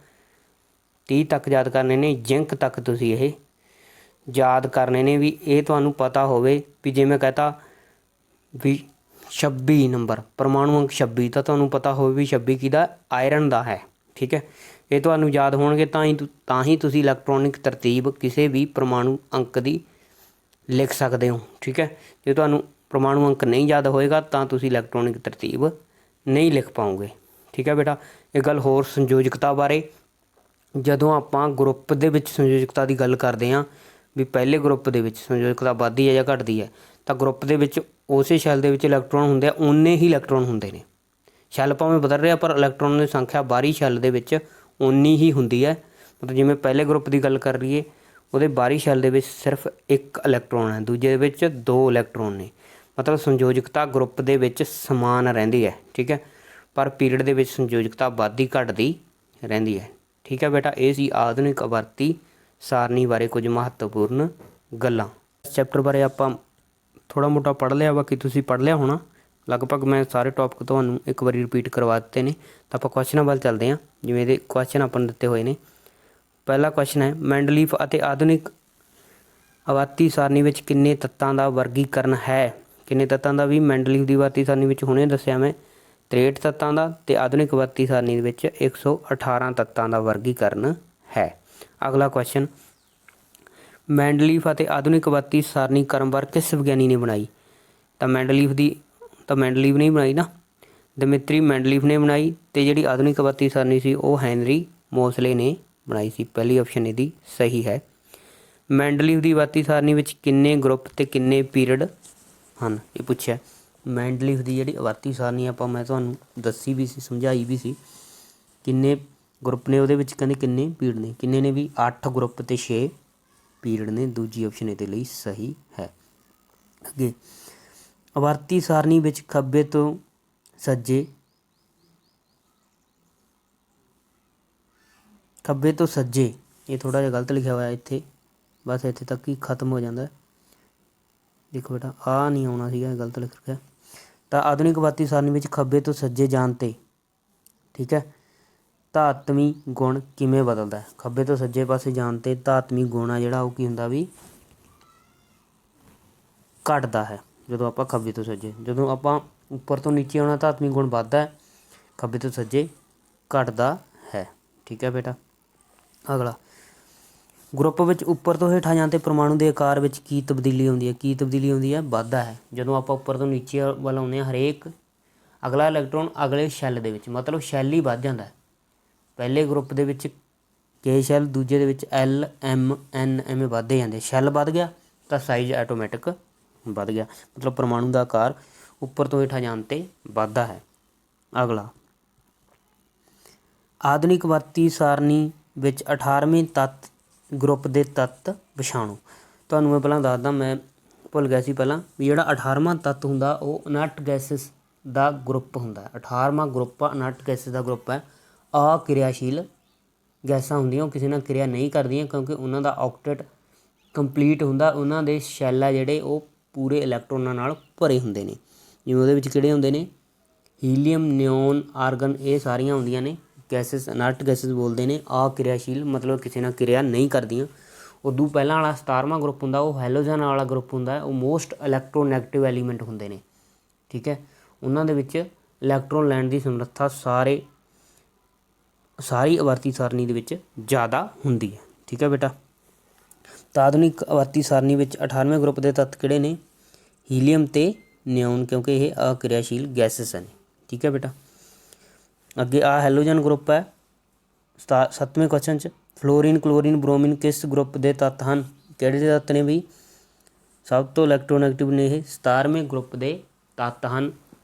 S1: 30 ਤੱਕ ਯਾਦ ਕਰਨੇ ਨੇ। ਜ਼ਿੰਕ ਤੱਕ ਤੁਸੀਂ ਇਹ ਯਾਦ ਕਰਨੇ ਨੇ ਵੀ ਇਹ ਤੁਹਾਨੂੰ ਪਤਾ ਹੋਵੇ ਵੀ ਜੇ ਮੈਂ ਕਹਤਾ ਵੀ 26 ਨੰਬਰ ਪਰਮਾਣੂ ਅੰਕ 26 ਤਾਂ ਤੁਹਾਨੂੰ ਪਤਾ ਹੋਵੇ ਵੀ 26 ਕਿਹਦਾ? ਆਇਰਨ ਦਾ ਹੈ। ਠੀਕ ਹੈ, ਇਹ ਤੁਹਾਨੂੰ ਯਾਦ ਹੋਣਗੇ ਤਾਂ ਹੀ ਤੁਸੀਂ ਇਲੈਕਟ੍ਰੋਨਿਕ ਤਰਤੀਬ ਕਿਸੇ ਵੀ ਪਰਮਾਣੂ ਅੰਕ ਦੀ ਲਿਖ ਸਕਦੇ ਹੋ। ਠੀਕ ਹੈ, ਜੇ ਤੁਹਾਨੂੰ ਪਰਮਾਣੂ ਅੰਕ ਨਹੀਂ ਯਾਦ ਹੋਏਗਾ ਤਾਂ ਤੁਸੀਂ ਇਲੈਕਟ੍ਰੋਨਿਕ ਤਰਤੀਬ ਨਹੀਂ ਲਿਖ ਪਾਓਗੇ। ਠੀਕ ਹੈ ਬੇਟਾ, एक गल होर संयोजकता बारे, ਜਦੋਂ ਆਪਾਂ ਗਰੁੱਪ ਦੇ ਵਿੱਚ ਸੰਯੋਜਕਤਾ ਦੀ ਗੱਲ ਕਰਦੇ ਹਾਂ ਵੀ ਪਹਿਲੇ ਗਰੁੱਪ ਦੇ ਵਿੱਚ ਸੰਯੋਜਕਤਾ ਵੱਧਦੀ ਹੈ ਜਾਂ ਘਟਦੀ ਹੈ, ਤਾਂ ਗਰੁੱਪ ਦੇ ਵਿੱਚ ਉਸੇ ਸ਼ੈੱਲ ਦੇ ਵਿੱਚ ਇਲੈਕਟ੍ਰੋਨ ਹੁੰਦੇ ਆ, ਓਨੇ ਹੀ ਇਲੈਕਟ੍ਰੋਨ ਹੁੰਦੇ ਨੇ। ਸ਼ੈੱਲ ਭਾਵੇਂ ਬਦਲ ਰਿਹਾ ਪਰ ਇਲੈਕਟ੍ਰੋਨ ਦੀ ਸੰਖਿਆ ਬਾਹਰੀ ਸ਼ੈੱਲ ਦੇ ਵਿੱਚ ਓਨੀ ਹੀ ਹੁੰਦੀ ਹੈ। ਮਤਲਬ ਜਿਵੇਂ ਪਹਿਲੇ ਗਰੁੱਪ ਦੀ ਗੱਲ ਕਰ ਲਈਏ, ਉਹਦੇ ਬਾਹਰੀ ਸ਼ੈੱਲ ਦੇ ਵਿੱਚ ਸਿਰਫ ਇੱਕ ਇਲੈਕਟ੍ਰੋਨ ਹੈ, ਦੂਜੇ ਦੇ ਵਿੱਚ 2 ਇਲੈਕਟ੍ਰੋਨ ਨੇ। ਮਤਲਬ ਸੰਯੋਜਕਤਾ ਗਰੁੱਪ ਦੇ ਵਿੱਚ ਸਮਾਨ ਰਹਿੰਦੀ ਹੈ, ਠੀਕ ਹੈ, ਪਰ ਪੀਰੀਅਡ ਦੇ ਵਿੱਚ ਸੰਯੋਜਕਤਾ ਵੱਧਦੀ ਘਟਦੀ ਰਹਿੰਦੀ ਹੈ। ਠੀਕ ਹੈ ਬੇਟਾ, ਇਹ ਸੀ ਆਧੁਨਿਕ ਆਵਰਤੀ ਸਾਰਣੀ ਬਾਰੇ ਕੁਝ ਮਹੱਤਵਪੂਰਨ ਗੱਲਾਂ। ਇਸ ਚੈਪਟਰ ਬਾਰੇ ਆਪਾਂ ਥੋੜ੍ਹਾ ਮੋਟਾ ਪੜ੍ਹ ਲਿਆ, ਬਾਕੀ ਤੁਸੀਂ ਪੜ੍ਹ ਲਿਆ ਹੋਣਾ ਲਗਭਗ। ਮੈਂ ਸਾਰੇ ਟੌਪਿਕ ਤੁਹਾਨੂੰ ਇੱਕ ਵਾਰੀ ਰਿਪੀਟ ਕਰਵਾ ਦਿੱਤੇ ਨੇ। ਤਾਂ ਆਪਾਂ ਕੁਐਸਚਨਾਂ ਵੱਲ ਚੱਲਦੇ ਹਾਂ, ਜਿਵੇਂ ਇਹਦੇ ਕੁਐਸਚਨ ਆਪਾਂ ਨੂੰ ਦਿੱਤੇ ਹੋਏ ਨੇ। ਪਹਿਲਾ ਕੁਐਸਚਨ ਹੈ, ਮੈਂਡਲੀਫ ਅਤੇ ਆਧੁਨਿਕ ਆਵਰਤੀ ਸਾਰਣੀ ਵਿੱਚ ਕਿੰਨੇ ਤੱਤਾਂ ਦਾ ਵਰਗੀਕਰਨ ਹੈ? ਕਿੰਨੇ ਤੱਤਾਂ ਦਾ ਵੀ ਮੈਂਡਲੀਫ ਦੀ ਆਵਰਤੀ ਸਾਰਣੀ ਵਿੱਚ ਹੁਣੇ ਦੱਸਿਆ ਮੈਂ 63 ਤੱਤਾਂ ਦਾ, ਅਤੇ ਆਧੁਨਿਕ ਆਵਰਤੀ ਸਾਰਣੀ ਦੇ ਵਿੱਚ 118 ਤੱਤਾਂ ਦਾ ਵਰਗੀਕਰਨ ਹੈ। ਅਗਲਾ ਕੁਐਸਚਨ, ਮੈਂਡਲੀਫ ਅਤੇ ਆਧੁਨਿਕ ਆਵਰਤੀ ਸਾਰਣੀ ਕ੍ਰਮਵਾਰ ਕਿਸ ਵਿਗਿਆਨੀ ਨੇ ਬਣਾਈ? ਤਾਂ ਮੈਂਡਲੀਫ ਨੇ ਬਣਾਈ ਨਾ, ਦਿਮਿਤਰੀ ਮੈਂਡਲੀਫ ਨੇ ਬਣਾਈ, ਅਤੇ ਜਿਹੜੀ ਆਧੁਨਿਕ ਆਵਰਤੀ ਸਾਰਣੀ ਸੀ ਉਹ ਹੈਨਰੀ ਮੋਸਲੇ ਨੇ ਬਣਾਈ ਸੀ। ਪਹਿਲੀ ਆਪਸ਼ਨ ਇਹਦੀ ਸਹੀ ਹੈ। ਮੈਂਡਲੀਫ ਦੀ ਆਵਰਤੀ ਸਾਰਣੀ ਵਿੱਚ ਕਿੰਨੇ ਗਰੁੱਪ ਅਤੇ ਕਿੰਨੇ ਪੀਰੀਅਡ ਹਨ? ਇਹ ਪੁੱਛਿਆ। ਮੈਂਡਲੀਫ ਦੀ ਜਿਹੜੀ ਆਵਰਤੀ ਸਾਰਣੀ ਆਪਾਂ ਮੈਂ ਤੁਹਾਨੂੰ ਦੱਸੀ ਵੀ ਸੀ, ਸਮਝਾਈ ਵੀ ਸੀ, ਕਿੰਨੇ ਗਰੁੱਪ ਨੇ ਉਹਦੇ ਵਿੱਚ, ਕਹਿੰਦੇ ਕਿੰਨੇ ਪੀਰੀਅਡ ਨੇ, ਕਿੰਨੇ ਨੇ ਵੀ 8 ਗਰੁੱਪ ਅਤੇ 6 ਪੀਰੀਅਡ ਨੇ। ਦੂਜੀ ਆਪਸ਼ਨ ਇਹਦੇ ਲਈ ਸਹੀ ਹੈ। ਅੱਗੇ, ਆਵਰਤੀ ਸਾਰਣੀ ਵਿੱਚ ਖੱਬੇ ਤੋਂ ਸੱਜੇ ਇਹ ਥੋੜ੍ਹਾ ਜਿਹਾ ਗਲਤ ਲਿਖਿਆ ਹੋਇਆ ਇੱਥੇ, ਬਸ ਇੱਥੇ ਤੱਕ ਹੀ ਖਤਮ ਹੋ ਜਾਂਦਾ। ਦੇਖੋ ਬੇਟਾ, ਆਹ ਨਹੀਂ ਆਉਣਾ ਸੀਗਾ, ਗਲਤ ਲਿਖ ਰੱਖਿਆ। ਤਾਂ ਆਧੁਨਿਕ ਆਵਰਤੀ ਸਾਰਣੀ ਵਿੱਚ ਖੱਬੇ ਤੋਂ ਸੱਜੇ ਜਾਣ 'ਤੇ, ਠੀਕ ਹੈ, ਧਾਤਵੀ ਗੁਣ ਕਿਵੇਂ ਬਦਲਦਾ? ਖੱਬੇ ਤੋਂ ਸੱਜੇ ਪਾਸੇ ਜਾਣ 'ਤੇ ਧਾਤਵੀ ਗੁਣ ਆ ਜਿਹੜਾ ਉਹ ਕੀ ਹੁੰਦਾ ਵੀ ਘਟਦਾ ਹੈ। ਜਦੋਂ ਆਪਾਂ ਖੱਬੇ ਤੋਂ ਸੱਜੇ, ਜਦੋਂ ਆਪਾਂ ਉੱਪਰ ਤੋਂ ਨੀਚੇ ਆਉਣਾ ਧਾਤਵੀ ਗੁਣ ਵੱਧਦਾ ਹੈ, ਖੱਬੇ ਤੋਂ ਸੱਜੇ ਘਟਦਾ ਹੈ। ਠੀਕ ਹੈ ਬੇਟਾ। ਅਗਲਾ, ਗਰੁੱਪ ਵਿੱਚ ਉੱਪਰ ਤੋਂ ਹੇਠਾਂ ਜਾਣ 'ਤੇ ਪਰਮਾਣੂ ਦੇ ਆਕਾਰ ਵਿੱਚ ਕੀ ਤਬਦੀਲੀ ਆਉਂਦੀ ਹੈ? ਕੀ ਤਬਦੀਲੀ ਆਉਂਦੀ ਹੈ? ਵਾਧਾ ਹੈ। ਜਦੋਂ ਆਪਾਂ ਉੱਪਰ ਤੋਂ ਨੀਚੇ ਵੱਲ ਆਉਂਦੇ ਹਾਂ, ਹਰੇਕ ਅਗਲਾ ਇਲੈਕਟ੍ਰੋਨ ਅਗਲੇ ਸ਼ੈੱਲ ਦੇ ਵਿੱਚ, ਮਤਲਬ ਸ਼ੈੱਲ ਹੀ ਵੱਧ ਜਾਂਦਾ। ਪਹਿਲੇ ਗਰੁੱਪ ਦੇ ਵਿੱਚ ਕੇ ਸ਼ੈੱਲ, ਦੂਜੇ ਦੇ ਵਿੱਚ L M N ਐਵੇਂ ਵੱਧਦੇ ਜਾਂਦੇ। ਸ਼ੈੱਲ ਵੱਧ ਗਿਆ ਤਾਂ ਸਾਈਜ਼ ਆਟੋਮੈਟਿਕ ਵੱਧ ਗਿਆ, ਮਤਲਬ ਪਰਮਾਣੂ ਦਾ ਆਕਾਰ ਉੱਪਰ ਤੋਂ ਹੇਠਾਂ ਜਾਣ 'ਤੇ ਵੱਧਦਾ ਹੈ। ਅਗਲਾ, ਆਧੁਨਿਕ ਆਵਰਤੀ ਸਾਰਣੀ ਵਿੱਚ 18ਵੇਂ ਤੱਤ ਗਰੁੱਪ ਦੇ ਤੱਤ ਪਛਾਣੋ। ਤੁਹਾਨੂੰ ਮੈਂ ਪਹਿਲਾਂ ਦੱਸਦਾ, ਮੈਂ ਭੁੱਲ ਗਿਆ ਸੀ ਪਹਿਲਾਂ ਵੀ ਜਿਹੜਾ 18ਵਾਂ ਤੱਤ ਹੁੰਦਾ ਉਹ ਇਨਰਟ ਗੈਸਿਸ ਦਾ ਗਰੁੱਪ ਹੁੰਦਾ। 18ਵਾਂ ਗਰੁੱਪ ਇਨਰਟ ਗੈਸਿਸ ਦਾ ਗਰੁੱਪ ਹੈ। ਅਕਿਰਿਆਸ਼ੀਲ ਗੈਸਾਂ ਹੁੰਦੀਆਂ, ਉਹ ਕਿਸੇ ਨਾਲ ਕਿਰਿਆ ਨਹੀਂ ਕਰਦੀਆਂ ਕਿਉਂਕਿ ਉਹਨਾਂ ਦਾ ਆਕਟੇਟ ਕੰਪਲੀਟ ਹੁੰਦਾ। ਉਹਨਾਂ ਦੇ ਸ਼ੈੱਲ ਆ ਜਿਹੜੇ ਉਹ ਪੂਰੇ ਇਲੈਕਟ੍ਰੋਨਾਂ ਨਾਲ ਭਰੇ ਹੁੰਦੇ ਨੇ। ਜਿਵੇਂ ਉਹਦੇ ਵਿੱਚ ਕਿਹੜੇ ਹੁੰਦੇ ਨੇ? ਹੀਲੀਅਮ, ਨਿਓਨ, ਆਰਗਨ, ਇਹ ਸਾਰੀਆਂ ਹੁੰਦੀਆਂ ਨੇ ਗੈਸਿਸ, ਇਨਰਟ ਗੈਸਿਸ ਬੋਲਦੇ ਨੇ। ਅਕਿਰਿਆਸ਼ੀਲ ਮਤਲਬ ਕਿਸੇ ਨਾਲ ਕਿਰਿਆ ਨਹੀਂ ਕਰਦੀਆਂ। ਉਦੋਂ ਪਹਿਲਾਂ ਵਾਲਾ 17ਵਾਂ ਗਰੁੱਪ ਹੁੰਦਾ ਉਹ ਹੈਲੋਜਨ ਵਾਲਾ ਗਰੁੱਪ ਹੁੰਦਾ। ਉਹ ਮੋਸਟ ਇਲੈਕਟ੍ਰੋਨੈਗੇਟਿਵ ਐਲੀਮੈਂਟ ਹੁੰਦੇ ਨੇ, ਠੀਕ ਹੈ। ਉਹਨਾਂ ਦੇ ਵਿੱਚ ਇਲੈਕਟ੍ਰੋਨ ਲੈਣ ਦੀ ਸਮਰੱਥਾ ਸਾਰੀ ਆਵਰਤੀ ਸਾਰਣੀ ਦੇ ਵਿੱਚ ਜ਼ਿਆਦਾ ਹੁੰਦੀ ਹੈ। ਠੀਕ ਹੈ ਬੇਟਾ। ਤਾਂ ਆਧੁਨਿਕ ਆਵਰਤੀ ਸਾਰਣੀ ਵਿੱਚ 18ਵੇਂ ਗਰੁੱਪ ਦੇ ਤੱਤ ਕਿਹੜੇ ਨੇ? ਹੀਲੀਅਮ ਅਤੇ ਨਿਓਨ, ਕਿਉਂਕਿ ਇਹ ਅਕਿਰਿਆਸ਼ੀਲ ਗੈਸਿਸ ਹਨ। ਠੀਕ ਹੈ ਬੇਟਾ। ਅੱਗੇ ਆ ਹੈਲੋਜਨ ਗਰੁੱਪ ਹੈ 7ਵੇਂ ਕੁਐਸਚਨ 'ਚ। ਫਲੋਰੀਨ, ਕਲੋਰੀਨ, ਬ੍ਰੋਮੀਨ ਕਿਸ ਗਰੁੱਪ ਦੇ ਤੱਤ ਹਨ? ਕਿਹੜੇ ਦੇ ਤੱਤ ਨੇ ਬਈ? ਸਭ ਤੋਂ ਇਲੈਕਟ੍ਰੋਨੈਗੇਟਿਵ ਨੇ ਇਹ, 17ਵੇਂ ਗਰੁੱਪ ਦੇ ਤੱਤ ਹਨ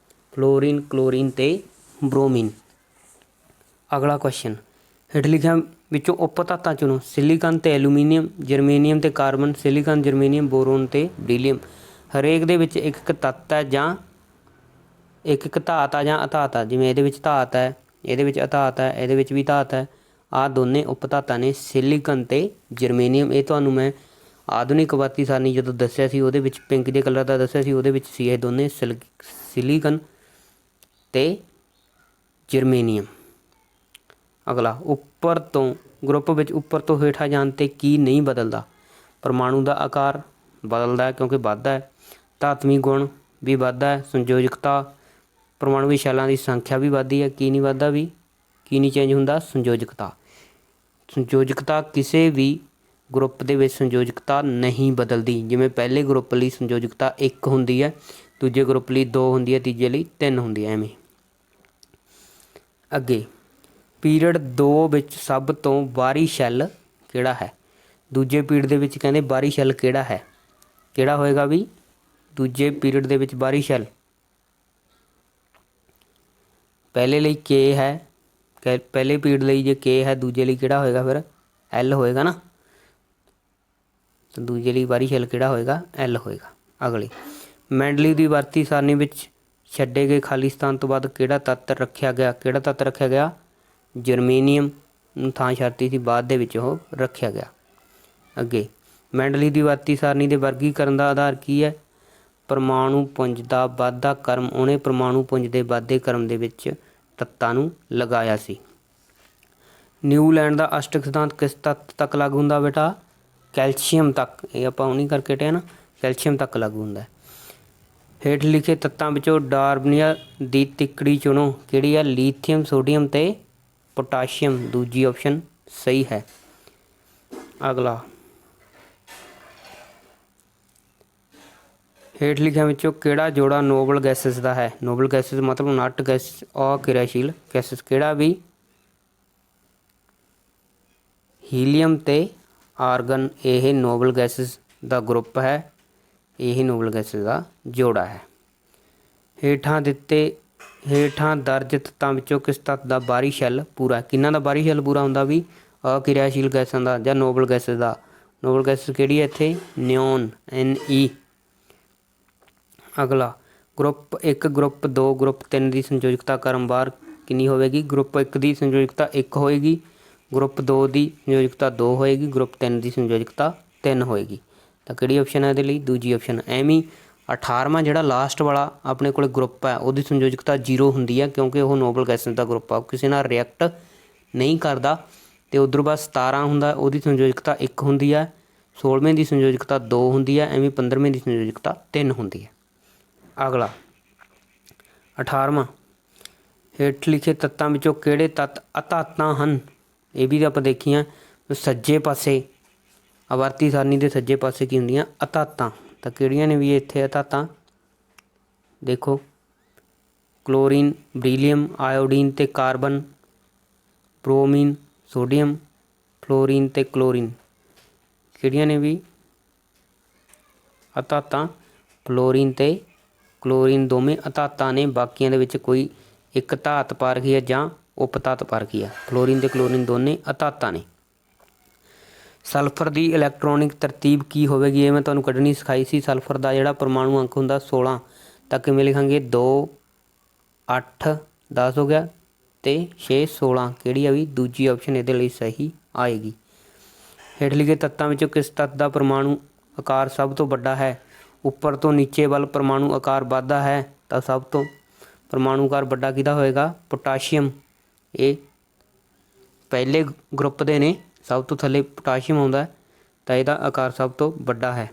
S1: ਫਲੋਰੀਨ, ਕਲੋਰੀਨ ਅਤੇ ਬ੍ਰੋਮੀਨ। ਅਗਲਾ ਕੁਐਸਚਨ, ਹੇਠ ਲਿਖਿਆਂ ਵਿੱਚੋਂ ਉਪ ਧਾਤਾਂ ਚੁਣੋ। ਸਿਲੀਕਨ ਅਤੇ ਐਲੂਮੀਨੀਅਮ, ਜਰਮੇਨੀਅਮ ਅਤੇ ਕਾਰਬਨ, ਸਿਲੀਕਨ, ਜਰਮੇਨੀਅਮ, ਬੋਰੋਨ ਅਤੇ ਬਰੀਲੀਅਮ। ਹਰੇਕ ਦੇ ਵਿੱਚ ਇੱਕ ਇੱਕ ਤੱਤ ਹੈ ਜਾਂ ਇੱਕ ਧਾਤ ਆ ਜਾਂ ਅਧਾਤ ਆ। ਜਿਵੇਂ ਇਹਦੇ ਵਿੱਚ ਧਾਤ ਹੈ, ਇਹਦੇ ਵਿੱਚ ਅਧਾਤ ਹੈ, ਇਹਦੇ ਵਿੱਚ ਵੀ ਧਾਤ ਹੈ। ਆਹ ਦੋਨੇ ਉਪ ਧਾਤਾਂ ਨੇ ਸਿਲੀਕਨ ਅਤੇ ਜਰਮੇਨੀਅਮ। ਇਹ ਤੁਹਾਨੂੰ ਮੈਂ ਆਧੁਨਿਕ ਆਵਰਤੀ ਸਾਰਣੀ ਜਦੋਂ ਦੱਸਿਆ ਸੀ ਉਹਦੇ ਵਿੱਚ ਪਿੰਕ ਦੇ ਕਲਰ ਦਾ ਦੱਸਿਆ ਸੀ, ਉਹਦੇ ਵਿੱਚ ਸੀ ਇਹ ਦੋਨੇ ਸਿਲੀਕਨ ਅਤੇ ਜਰਮੇਨੀਅਮ। ਅਗਲਾ, ਉੱਪਰ ਤੋਂ ਗਰੁੱਪ ਵਿੱਚ ਉੱਪਰ ਤੋਂ ਹੇਠਾਂ ਜਾਣ 'ਤੇ ਕੀ ਨਹੀਂ ਬਦਲਦਾ? ਪਰਮਾਣੂ ਦਾ ਆਕਾਰ ਬਦਲਦਾ ਹੈ ਕਿਉਂਕਿ ਵੱਧਦਾ ਹੈ। ਧਾਤਵੀ ਗੁਣ ਵੀ ਵੱਧਦਾ ਹੈ। ਸੰਯੋਜਕਤਾ, ਪਰਮਾਣੂਈ ਸ਼ੈੱਲਾਂ ਦੀ ਸੰਖਿਆ ਵੀ ਵੱਧਦੀ ਹੈ। ਕੀ ਨਹੀਂ ਵੱਧਦਾ ਵੀ? ਕੀ ਨਹੀਂ ਚੇਂਜ ਹੁੰਦਾ? ਸੰਯੋਜਕਤਾ ਕਿਸੇ ਵੀ ਗਰੁੱਪ ਦੇ ਵਿੱਚ ਸੰਯੋਜਕਤਾ ਨਹੀਂ ਬਦਲਦੀ। ਜਿਵੇਂ ਪਹਿਲੇ ਗਰੁੱਪ ਲਈ ਸੰਯੋਜਕਤਾ 1 ਹੁੰਦੀ ਹੈ, ਦੂਜੇ ਗਰੁੱਪ ਲਈ 2 ਹੁੰਦੀ ਹੈ, ਤੀਜੇ ਲਈ 3 ਹੁੰਦੀ ਹੈ, ਐਵੇਂ। ਅੱਗੇ, ਪੀਰੀਅਡ 2 ਵਿੱਚ ਸਭ ਤੋਂ ਬਾਹਰੀ ਸ਼ੈੱਲ ਕਿਹੜਾ ਹੈ? ਦੂਜੇ ਪੀਰੀਅਡ ਦੇ ਵਿੱਚ ਕਹਿੰਦੇ ਬਾਹਰੀ ਸ਼ੈੱਲ ਕਿਹੜਾ ਹੈ? ਕਿਹੜਾ ਹੋਏਗਾ ਵੀ ਦੂਜੇ ਪੀਰੀਅਡ ਦੇ ਵਿੱਚ ਬਾਹਰੀ ਸ਼ੈੱਲ? ਪਹਿਲੇ ਲਈ K ਹੈ, ਪਹਿਲੇ ਪੀਰੀਅਡ ਲਈ ਜੇ K ਹੈ, ਦੂਜੇ ਲਈ ਕਿਹੜਾ ਹੋਏਗਾ ਫਿਰ? L ਹੋਏਗਾ ਨਾ। ਤਾਂ ਦੂਜੇ ਲਈ ਬਾਹਰੀ ਸ਼ੈੱਲ ਕਿਹੜਾ ਹੋਏਗਾ? L ਹੋਏਗਾ। ਅਗਲੀ, ਮੈਂਡਲੀਵ ਦੀ ਵਰਤੀ ਸਾਰਣੀ ਵਿੱਚ ਛੱਡੇ ਗਏ ਖਾਲੀ ਸਥਾਨ ਤੋਂ ਬਾਅਦ ਕਿਹੜਾ ਤੱਤ ਰੱਖਿਆ ਗਿਆ? ਕਿਹੜਾ ਤੱਤ ਰੱਖਿਆ ਗਿਆ? ਜਰਮੇਨੀਅਮ ਨੂੰ ਥਾਂ ਛੱਡਤੀ ਸੀ, ਬਾਅਦ ਦੇ ਵਿੱਚ ਉਹ ਰੱਖਿਆ ਗਿਆ। ਅੱਗੇ, ਮੈਂਡਲੀਵ ਦੀ ਵਰਤੀ ਸਾਰਣੀ ਦੇ ਵਰਗੀਕਰਨ ਦਾ ਆਧਾਰ ਕੀ ਹੈ? ਪਰਮਾਣੂ ਪੁੰਜ ਦਾ ਵਾਧਾ ਕਰਮ। ਉਹਨੇ ਪਰਮਾਣੂ ਪੁੰਜ ਦੇ ਵਾਧੇ ਕਰਮ ਦੇ ਵਿੱਚ ਤੱਤਾਂ ਨੂੰ ਲਗਾਇਆ ਸੀ। ਨਿਊਲੈਂਡ ਦਾ ਅਸ਼ਟਕ ਸਿਧਾਂਤ ਕਿਸ ਤੱਤ ਤੱਕ ਲਾਗੂ ਹੁੰਦਾ ਬੇਟਾ? ਕੈਲਸ਼ੀਅਮ ਤੱਕ। ਇਹ ਆਪਾਂ ਉਹ ਨਹੀਂ ਕਰਕੇ ਹਟੇ ਨਾ, ਕੈਲਸ਼ੀਅਮ ਤੱਕ ਲਾਗੂ ਹੁੰਦਾ। ਹੇਠ ਲਿਖੇ ਤੱਤਾਂ ਵਿੱਚੋਂ ਡਾਰਬਨੀਆ ਦੀ ਤਿੱਕੜੀ ਚੁਣੋ। ਕਿਹੜੀ ਹੈ? ਲੀਥੀਅਮ, ਸੋਡੀਅਮ ਤੇ ਪੋਟਾਸ਼ੀਅਮ। ਦੂਜੀ ਆਪਸ਼ਨ ਸਹੀ ਹੈ। ਅਗਲਾ, ਹੇਠ ਲਿਖਿਆਂ ਵਿੱਚੋਂ ਕਿਹੜਾ ਜੋੜਾ ਨੋਬਲ ਗੈਸਿਸ ਦਾ ਹੈ? ਨੋਬਲ ਗੈਸਿਸ ਮਤਲਬ ਨਟ ਗੈਸਿਸ, ਅਕਿਰਿਆਸ਼ੀਲ ਗੈਸਿਸ। ਕਿਹੜਾ ਵੀ? ਹੀਲੀਅਮ ਤੇ ਆਰਗਨ। ਇਹ ਨੋਬਲ ਗੈਸਿਸ ਦਾ ਗਰੁੱਪ ਹੈ, ਇਹ ਨੋਬਲ ਗੈਸਿਸ ਦਾ ਜੋੜਾ ਹੈ। ਹੇਠਾਂ ਦਰਜ ਤੱਤਾਂ ਵਿੱਚੋਂ ਕਿਸ ਤੱਤ ਦਾ ਬਾਹਰੀ ਸ਼ੈੱਲ ਪੂਰਾ? ਕਿਹਨਾਂ ਦਾ ਬਾਹਰੀ ਸ਼ੈੱਲ ਪੂਰਾ ਹੁੰਦਾ ਵੀ? ਅਕਿਰਿਆਸ਼ੀਲ ਗੈਸਾਂ ਦਾ ਜਾਂ ਨੋਬਲ ਗੈਸਿਸ ਦਾ। ਨੋਬਲ ਗੈਸਿਸ ਕਿਹੜੀ ਹੈ ਇੱਥੇ? Neon, Ne। ਅਗਲਾ, ਗਰੁੱਪ 1, ਗਰੁੱਪ 2, ਗਰੁੱਪ 3 ਦੀ ਸੰਯੋਜਕਤਾ ਕ੍ਰਮਵਾਰ ਕਿੰਨੀ ਹੋਵੇਗੀ? ਗਰੁੱਪ 1 ਦੀ ਸੰਯੋਜਕਤਾ 1 ਹੋਏਗੀ, ਗਰੁੱਪ 2 ਦੀ ਸੰਯੋਜਕਤਾ 2 ਹੋਏਗੀ, ਗਰੁੱਪ 3 ਦੀ ਸੰਯੋਜਕਤਾ 3 ਹੋਏਗੀ। ਤਾਂ ਕਿਹੜੀ ਆਪਸ਼ਨ ਹੈ ਇਹਦੇ ਲਈ? ਦੂਜੀ ਆਪਸ਼ਨ। ਐਵੇਂ 18ਵਾਂ ਜਿਹੜਾ ਲਾਸਟ ਵਾਲਾ ਆਪਣੇ ਕੋਲ ਗਰੁੱਪ ਹੈ ਉਹਦੀ ਸੰਯੋਜਕਤਾ 0 ਹੁੰਦੀ ਹੈ, ਕਿਉਂਕਿ ਉਹ ਨੋਬਲ ਗੈਸਿਸ ਦਾ ਗਰੁੱਪ ਆ, ਕਿਸੇ ਨਾਲ ਰਿਐਕਟ ਨਹੀਂ ਕਰਦਾ। ਅਤੇ ਉੱਧਰੋਂ ਬਾਅਦ 17 ਹੁੰਦਾ, ਉਹਦੀ ਸੰਯੋਜਕਤਾ 1 ਹੁੰਦੀ ਹੈ, 16ਵੇਂ ਦੀ ਸੰਯੋਜਕਤਾ 2 ਹੁੰਦੀ ਹੈ, ਐਵੇਂ 15ਵੇਂ ਦੀ ਸੰਯੋਜਕਤਾ 3 ਹੁੰਦੀ ਹੈ। ਅਗਲਾ, 18ਵਾਂ, ਹੇਠ ਲਿਖੇ ਤੱਤਾਂ ਵਿੱਚੋਂ ਕਿਹੜੇ ਤੱਤ ਅਧਾਤਾਂ ਹਨ? ਇਹ ਵੀ ਤਾਂ ਆਪਾਂ ਦੇਖੀਆਂ ਸੱਜੇ ਪਾਸੇ, ਆਵਰਤੀ ਸਾਰਣੀ ਦੇ ਸੱਜੇ ਪਾਸੇ ਕੀ ਹੁੰਦੀਆਂ? ਅਧਾਤਾਂ। ਤਾਂ ਕਿਹੜੀਆਂ ਨੇ ਵੀ ਇੱਥੇ ਅਧਾਤਾਂ? ਦੇਖੋ, ਕਲੋਰੀਨ, ਬਰੀਲੀਅਮ, ਆਇਓਡੀਨ ਤੇ ਕਾਰਬਨ, ਬ੍ਰੋਮੀਨ, ਸੋਡੀਅਮ, ਫਲੋਰੀਨ ਤੇ ਕਲੋਰੀਨ। ਕਿਹੜੀਆਂ ਨੇ ਵੀ ਅਧਾਤਾਂ? ਫਲੋਰੀਨ ਤੇ ਕਲੋਰੀਨ ਦੋਵੇਂ ਅਧਾਤਾਂ ਨੇ, ਬਾਕੀਆਂ ਦੇ ਵਿੱਚ ਕੋਈ ਇੱਕ ਧਾਤ ਪਾਰਖੀ ਹੈ ਜਾਂ ਉਪ ਧਾਤ ਪਾਰਖੀ ਹੈ। ਫਲੋਰੀਨ ਤੇ ਕਲੋਰੀਨ ਦੋਨੇ ਅਧਾਤਾਂ ਨੇ। ਸਲਫਰ ਦੀ ਇਲੈਕਟ੍ਰੋਨਿਕ ਤਰਤੀਬ ਕੀ ਹੋਵੇਗੀ? ਇਹ ਮੈਂ ਤੁਹਾਨੂੰ ਕੱਢਣੀ ਸਿਖਾਈ ਸੀ। ਸਲਫਰ ਦਾ ਜਿਹੜਾ ਪਰਮਾਣੂ ਅੰਕ ਹੁੰਦਾ 16, ਤਾਂ ਕਿਵੇਂ ਲਿਖਾਂਗੇ? 2, 8, 10 ਹੋ ਗਿਆ ਅਤੇ 6, 16। ਕਿਹੜੀ ਆ ਵੀ? ਦੂਜੀ ਆਪਸ਼ਨ ਇਹਦੇ ਲਈ ਸਹੀ ਆਏਗੀ। ਹੇਠ ਲਿਖੇ ਤੱਤਾਂ ਵਿੱਚੋਂ ਕਿਸ ਤੱਤ ਦਾ ਪਰਮਾਣੂ ਆਕਾਰ ਸਭ ਤੋਂ ਵੱਡਾ ਹੈ? ਉੱਪਰ ਤੋਂ ਨੀਚੇ ਵੱਲ ਪਰਮਾਣੂ ਆਕਾਰ ਵੱਧਦਾ ਹੈ, ਤਾਂ ਸਭ ਤੋਂ ਪਰਮਾਣੂ ਆਕਾਰ ਵੱਡਾ ਕਿਹਦਾ ਹੋਏਗਾ? ਪੋਟਾਸ਼ੀਅਮ। ਇਹ ਪਹਿਲੇ ਗਰੁੱਪ ਦੇ ਨੇ, ਸਭ ਤੋਂ ਥੱਲੇ ਪੋਟਾਸ਼ੀਅਮ ਆਉਂਦਾ, ਤਾਂ ਇਹਦਾ ਆਕਾਰ ਸਭ ਤੋਂ ਵੱਡਾ ਹੈ।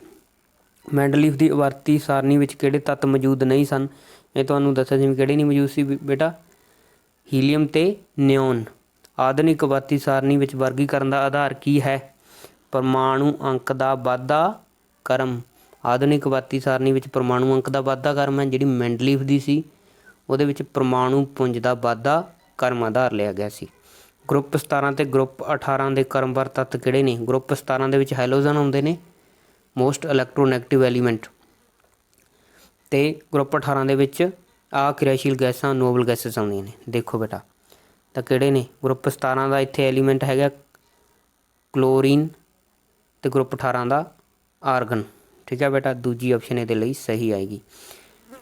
S1: ਮੈਂਡਲੀਵ ਦੀ ਆਵਰਤੀ ਸਾਰਣੀ ਵਿੱਚ ਕਿਹੜੇ ਤੱਤ ਮੌਜੂਦ ਨਹੀਂ ਸਨ? ਇਹ ਤੁਹਾਨੂੰ ਦੱਸਿਆ ਸੀ ਕਿਹੜੇ ਨਹੀਂ ਮੌਜੂਦ ਸੀ ਬੇਟਾ? ਹੀਲੀਅਮ ਤੇ ਨਿਓਨ। ਆਧੁਨਿਕ ਆਵਰਤੀ ਸਾਰਣੀ ਵਿੱਚ ਵਰਗੀਕਰਨ ਦਾ ਆਧਾਰ ਕੀ ਹੈ? ਪਰਮਾਣੂ ਅੰਕ ਦਾ ਵਾਧਾ ਕਰਮ। ਆਧੁਨਿਕ ਆਵਰਤੀ ਸਾਰਣੀ ਵਿੱਚ ਪਰਮਾਣੂ ਅੰਕ ਦਾ ਵਾਧਾ ਕਰਮ ਹੈ। ਜਿਹੜੀ ਮੈਂਡਲੀਵ ਦੀ ਸੀ ਉਹਦੇ ਵਿੱਚ ਪਰਮਾਣੂ ਪੁੰਜ ਦਾ ਵਾਧਾ ਕਰਮ ਆਧਾਰ ਲਿਆ ਗਿਆ ਸੀ। ਗਰੁੱਪ 17 ਅਤੇ ਗਰੁੱਪ 18 ਦੇ ਕ੍ਰਮਵਾਰ ਤੱਤ ਕਿਹੜੇ ਨੇ? ਗਰੁੱਪ 17 ਦੇ ਵਿੱਚ ਹੈਲੋਜਨ ਆਉਂਦੇ ਨੇ, ਮੋਸਟ ਇਲੈਕਟ੍ਰੋਨੈਗੇਟਿਵ ਐਲੀਮੈਂਟ, ਅਤੇ ਗਰੁੱਪ 18 ਦੇ ਵਿੱਚ ਅਕਿਰਿਆਸ਼ੀਲ ਗੈਸਾਂ, ਨੋਬਲ ਗੈਸਿਸ ਆਉਂਦੀਆਂ ਨੇ। ਦੇਖੋ ਬੇਟਾ, ਤਾਂ ਕਿਹੜੇ ਨੇ? ਗਰੁੱਪ 17 ਦਾ ਇੱਥੇ ਐਲੀਮੈਂਟ ਹੈਗਾ ਕਲੋਰੀਨ ਅਤੇ ਗਰੁੱਪ 18 ਦਾ ਆਰਗਨ। ਠੀਕ ਹੈ ਬੇਟਾ, ਦੂਜੀ ਆਪਸ਼ਨ ਇਹਦੇ ਲਈ ਸਹੀ ਆਏਗੀ।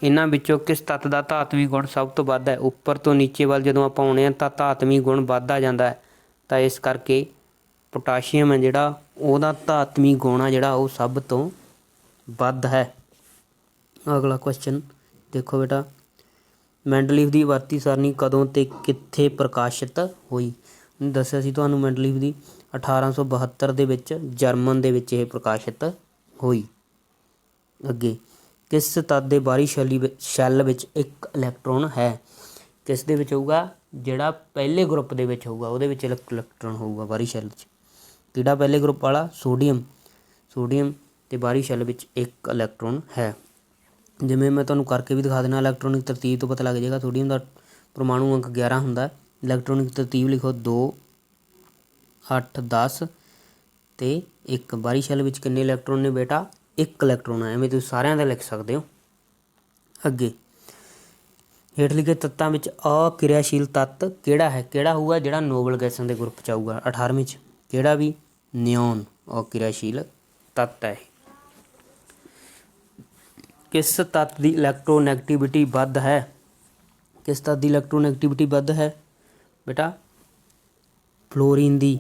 S1: ਇਹਨਾਂ ਵਿੱਚੋਂ ਕਿਸ ਤੱਤ ਦਾ ਧਾਤਵੀ ਗੁਣ ਸਭ ਤੋਂ ਵੱਧ ਹੈ? ਉੱਪਰ ਤੋਂ ਨੀਚੇ ਵੱਲ ਜਦੋਂ ਆਪਾਂ ਆਉਂਦੇ ਹਾਂ ਤਾਂ ਧਾਤਵੀ ਗੁਣ ਵੱਧਦਾ ਜਾਂਦਾ ਹੈ, ਤਾਂ ਇਸ ਕਰਕੇ ਪੋਟਾਸ਼ੀਅਮ ਹੈ ਜਿਹੜਾ ਉਹਦਾ ਧਾਤਵੀ ਗੁਣ ਆ ਜਿਹੜਾ ਉਹ ਸਭ ਤੋਂ ਵੱਧ ਹੈ। ਅਗਲਾ ਕੁਐਸਚਨ ਦੇਖੋ ਬੇਟਾ, ਮੈਂਡਲੀਵ ਦੀ ਆਵਰਤੀ ਸਾਰਣੀ ਕਦੋਂ ਅਤੇ ਕਿੱਥੇ ਪ੍ਰਕਾਸ਼ਿਤ ਹੋਈ? ਦੱਸਿਆ ਸੀ ਤੁਹਾਨੂੰ ਮੈਂਡਲੀਵ ਦੀ 1872 ਦੇ ਵਿੱਚ ਜਰਮਨ ਦੇ ਵਿੱਚ ਇਹ ਪ੍ਰਕਾਸ਼ਿਤ ਹੋਈ। ਅੱਗੇ, ਕਿਸ ਤੱਤ ਦੇ ਬਾਹਰੀ ਸ਼ੈੱਲ ਵਿੱਚ ਇੱਕ ਇਲੈਕਟ੍ਰੋਨ ਹੈ? ਕਿਸ ਦੇ ਵਿੱਚ ਹੋਊਗਾ? ਜਿਹੜਾ ਪਹਿਲੇ ਗਰੁੱਪ ਦੇ ਵਿੱਚ ਹੋਊਗਾ ਉਹਦੇ ਵਿੱਚ ਇਲੈਕਟ੍ਰੋਨ ਹੋਊਗਾ ਬਾਹਰੀ ਸ਼ੈੱਲ 'ਚ। ਕਿਹੜਾ ਪਹਿਲੇ ਗਰੁੱਪ ਵਾਲਾ? ਸੋਡੀਅਮ। ਸੋਡੀਅਮ ਅਤੇ ਬਾਹਰੀ ਸ਼ੈੱਲ ਵਿੱਚ ਇੱਕ ਇਲੈਕਟ੍ਰੋਨ ਹੈ। ਜਿਵੇਂ ਮੈਂ ਤੁਹਾਨੂੰ ਕਰਕੇ ਵੀ ਦਿਖਾ ਦੇਣਾ, ਇਲੈਕਟ੍ਰੋਨਿਕ ਤਰਤੀਬ ਤੋਂ ਪਤਾ ਲੱਗ ਜਾਏਗਾ। ਸੋਡੀਅਮ ਦਾ ਪਰਮਾਣੂ ਅੰਕ 11 ਹੁੰਦਾ, ਇਲੈਕਟ੍ਰੋਨਿਕ ਤਰਤੀਬ ਲਿਖੋ 2 8 10 ਤੇ 1। ਬਾਹਰੀ ਸ਼ੈੱਲ ਵਿੱਚ ਕਿੰਨੇ ਇਲੈਕਟ੍ਰੋਨ ਨੇ ਬੇਟਾ? 1 ਇਲੈਕਟ੍ਰੋਨ ਹੈ। ਐਵੇਂ ਤੁਸੀਂ ਸਾਰਿਆਂ ਦਾ ਲਿਖ ਸਕਦੇ ਹੋ। ਅੱਗੇ ਹੇਠ ਲਿਖੇ ਤੱਤਾਂ ਵਿੱਚ ਅਕਿਰਿਆਸ਼ੀਲ ਤੱਤ ਕਿਹੜਾ ਹੈ? ਕਿਹੜਾ ਹੋਊਗਾ? ਜਿਹੜਾ ਨੋਬਲ ਗੈਸਾਂ ਦੇ ਗਰੁੱਪ 'ਚ ਆਊਗਾ 18ਵੀਂ 'ਚ। ਕਿਹੜਾ ਵੀ? ਨਿਓਨ ਅਕਿਰਿਆਸ਼ੀਲ ਤੱਤ ਹੈ। ਕਿਸ ਤੱਤ ਦੀ ਇਲੈਕਟ੍ਰੋਨੈਗੇਟਿਵਿਟੀ ਵੱਧ ਹੈ? ਕਿਸ ਤੱਤ ਦੀ ਇਲੈਕਟ੍ਰੋਨੈਗੇਟਿਵਿਟੀ ਵੱਧ ਹੈ ਬੇਟਾ? ਫਲੋਰੀਨ ਦੀ।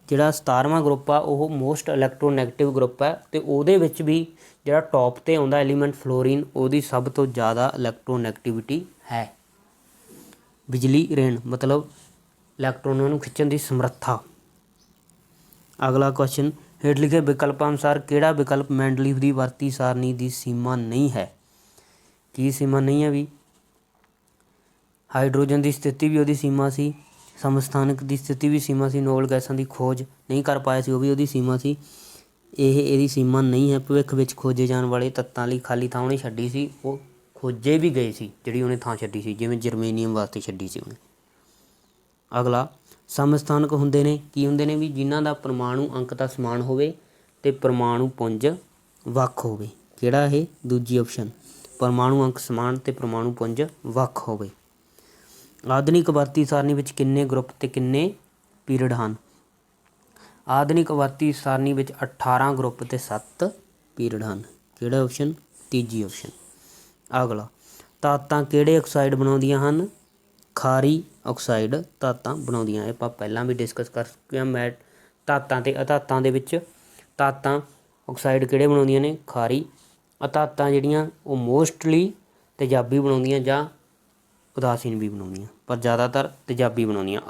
S1: ਜਿਹੜਾ 17ਵਾਂ ਗਰੁੱਪ ਆ ਉਹ ਮੋਸਟ ਇਲੈਕਟ੍ਰੋਨੈਗੇਟਿਵ ਗਰੁੱਪ ਹੈ ਅਤੇ ਉਹਦੇ ਵਿੱਚ ਵੀ ਜਿਹੜਾ ਟੌਪ 'ਤੇ ਆਉਂਦਾ ਐਲੀਮੈਂਟ ਫਲੋਰੀਨ, ਉਹਦੀ ਸਭ ਤੋਂ ਜ਼ਿਆਦਾ ਇਲੈਕਟ੍ਰੋਨੈਗੇਟਿਵਿਟੀ ਹੈ। ਬਿਜਲੀ ਰੇਣ ਮਤਲਬ ਇਲੈਕਟ੍ਰੋਨਾਂ ਨੂੰ ਖਿੱਚਣ ਦੀ ਸਮਰੱਥਾ। ਅਗਲਾ ਕੁਐਸਚਨ, ਹੇਠ ਲਿਖੇ ਵਿਕਲਪਾਂ ਅਨੁਸਾਰ ਕਿਹੜਾ ਵਿਕਲਪ ਮੈਂਡਲੀਵ ਦੀ ਵਰਤੀ ਸਾਰਣੀ ਦੀ ਸੀਮਾ ਨਹੀਂ ਹੈ? ਕੀ ਸੀਮਾ ਨਹੀਂ ਹੈ ਵੀ? ਹਾਈਡਰੋਜਨ ਦੀ ਸਥਿਤੀ ਵੀ ਉਹਦੀ ਸੀਮਾ ਸੀ, ਸਮਸਥਾਨਕ ਦੀ ਸਥਿਤੀ ਵੀ ਸੀਮਾ ਸੀ, ਨੋਬਲ ਗੈਸਾਂ ਦੀ ਖੋਜ ਨਹੀਂ ਕਰ ਪਾਇਆ ਸੀ ਉਹ ਵੀ ਉਹਦੀ ਸੀਮਾ ਸੀ। ਇਹਦੀ ਸੀਮਾ ਨਹੀਂ ਹੈ। ਭਵਿੱਖ ਵਿੱਚ ਖੋਜੇ ਜਾਣ ਵਾਲੇ ਤੱਤਾਂ ਲਈ ਖਾਲੀ ਥਾਂ ਉਹਨੇ ਛੱਡੀ ਸੀ। ਉਹ ਖੋਜੇ ਵੀ ਗਏ ਸੀ ਜਿਹੜੀ ਉਹਨੇ ਥਾਂ ਛੱਡੀ ਸੀ, ਜਿਵੇਂ ਜਰਮੇਨੀਅਮ ਵਾਸਤੇ ਛੱਡੀ ਸੀ ਉਹਨੇ। ਅਗਲਾ, ਸਮਸਥਾਨਕ ਹੁੰਦੇ ਨੇ ਕੀ ਹੁੰਦੇ ਨੇ ਵੀ? ਜਿਨ੍ਹਾਂ ਦਾ ਪਰਮਾਣੂ ਅੰਕ ਤਾਂ ਸਮਾਨ ਹੋਵੇ ਅਤੇ ਪਰਮਾਣੂ ਪੁੰਜ ਵੱਖ ਹੋਵੇ। ਕਿਹੜਾ ਇਹ? ਦੂਜੀ ਆਪਸ਼ਨ, ਪਰਮਾਣੂ ਅੰਕ ਸਮਾਨ ਅਤੇ ਪਰਮਾਣੂ ਪੁੰਜ ਵੱਖ ਹੋਵੇ। ਆਧੁਨਿਕ ਆਵਰਤੀ ਸਾਰਣੀ ਵਿੱਚ ਕਿੰਨੇ ਗਰੁੱਪ ਅਤੇ ਕਿੰਨੇ ਪੀਰੀਅਡ ਹਨ? ਆਧੁਨਿਕ ਆਵਰਤੀ ਸਾਰਣੀ ਵਿੱਚ 18 ਗਰੁੱਪ ਅਤੇ 7 ਪੀਰੀਅਡ ਹਨ। ਕਿਹੜਾ ਆਪਸ਼ਨ? ਤੀਜੀ ਆਪਸ਼ਨ। ਅਗਲਾ, ਧਾਤਾਂ ਕਿਹੜੇ ਆਕਸਾਈਡ ਬਣਾਉਂਦੀਆਂ ਹਨ? ਖਾਰੀ ਆਕਸਾਈਡ ਧਾਤਾਂ ਬਣਾਉਂਦੀਆਂ। ਇਹ ਆਪਾਂ ਪਹਿਲਾਂ ਵੀ ਡਿਸਕਸ ਕਰ ਚੁੱਕੇ ਹਾਂ। ਧਾਤਾਂ ਅਤੇ ਅਧਾਤਾਂ ਦੇ ਵਿੱਚ ਧਾਤਾਂ ਆਕਸਾਈਡ ਕਿਹੜੇ ਬਣਾਉਂਦੀਆਂ ਨੇ? ਖਾਰੀ। ਅਧਾਤਾਂ ਜਿਹੜੀਆਂ ਉਹ ਮੋਸਟਲੀ ਤੇਜ਼ਾਬੀ ਬਣਾਉਂਦੀਆਂ ਜਾਂ ਉਦਾਸੀਨ ਵੀ ਬਣਾਉਂਦੀਆਂ, ਪਰ ਜ਼ਿਆਦਾਤਰ ਤੇਜ਼ਾਬੀ ਬਣਾਉਂਦੀਆਂ।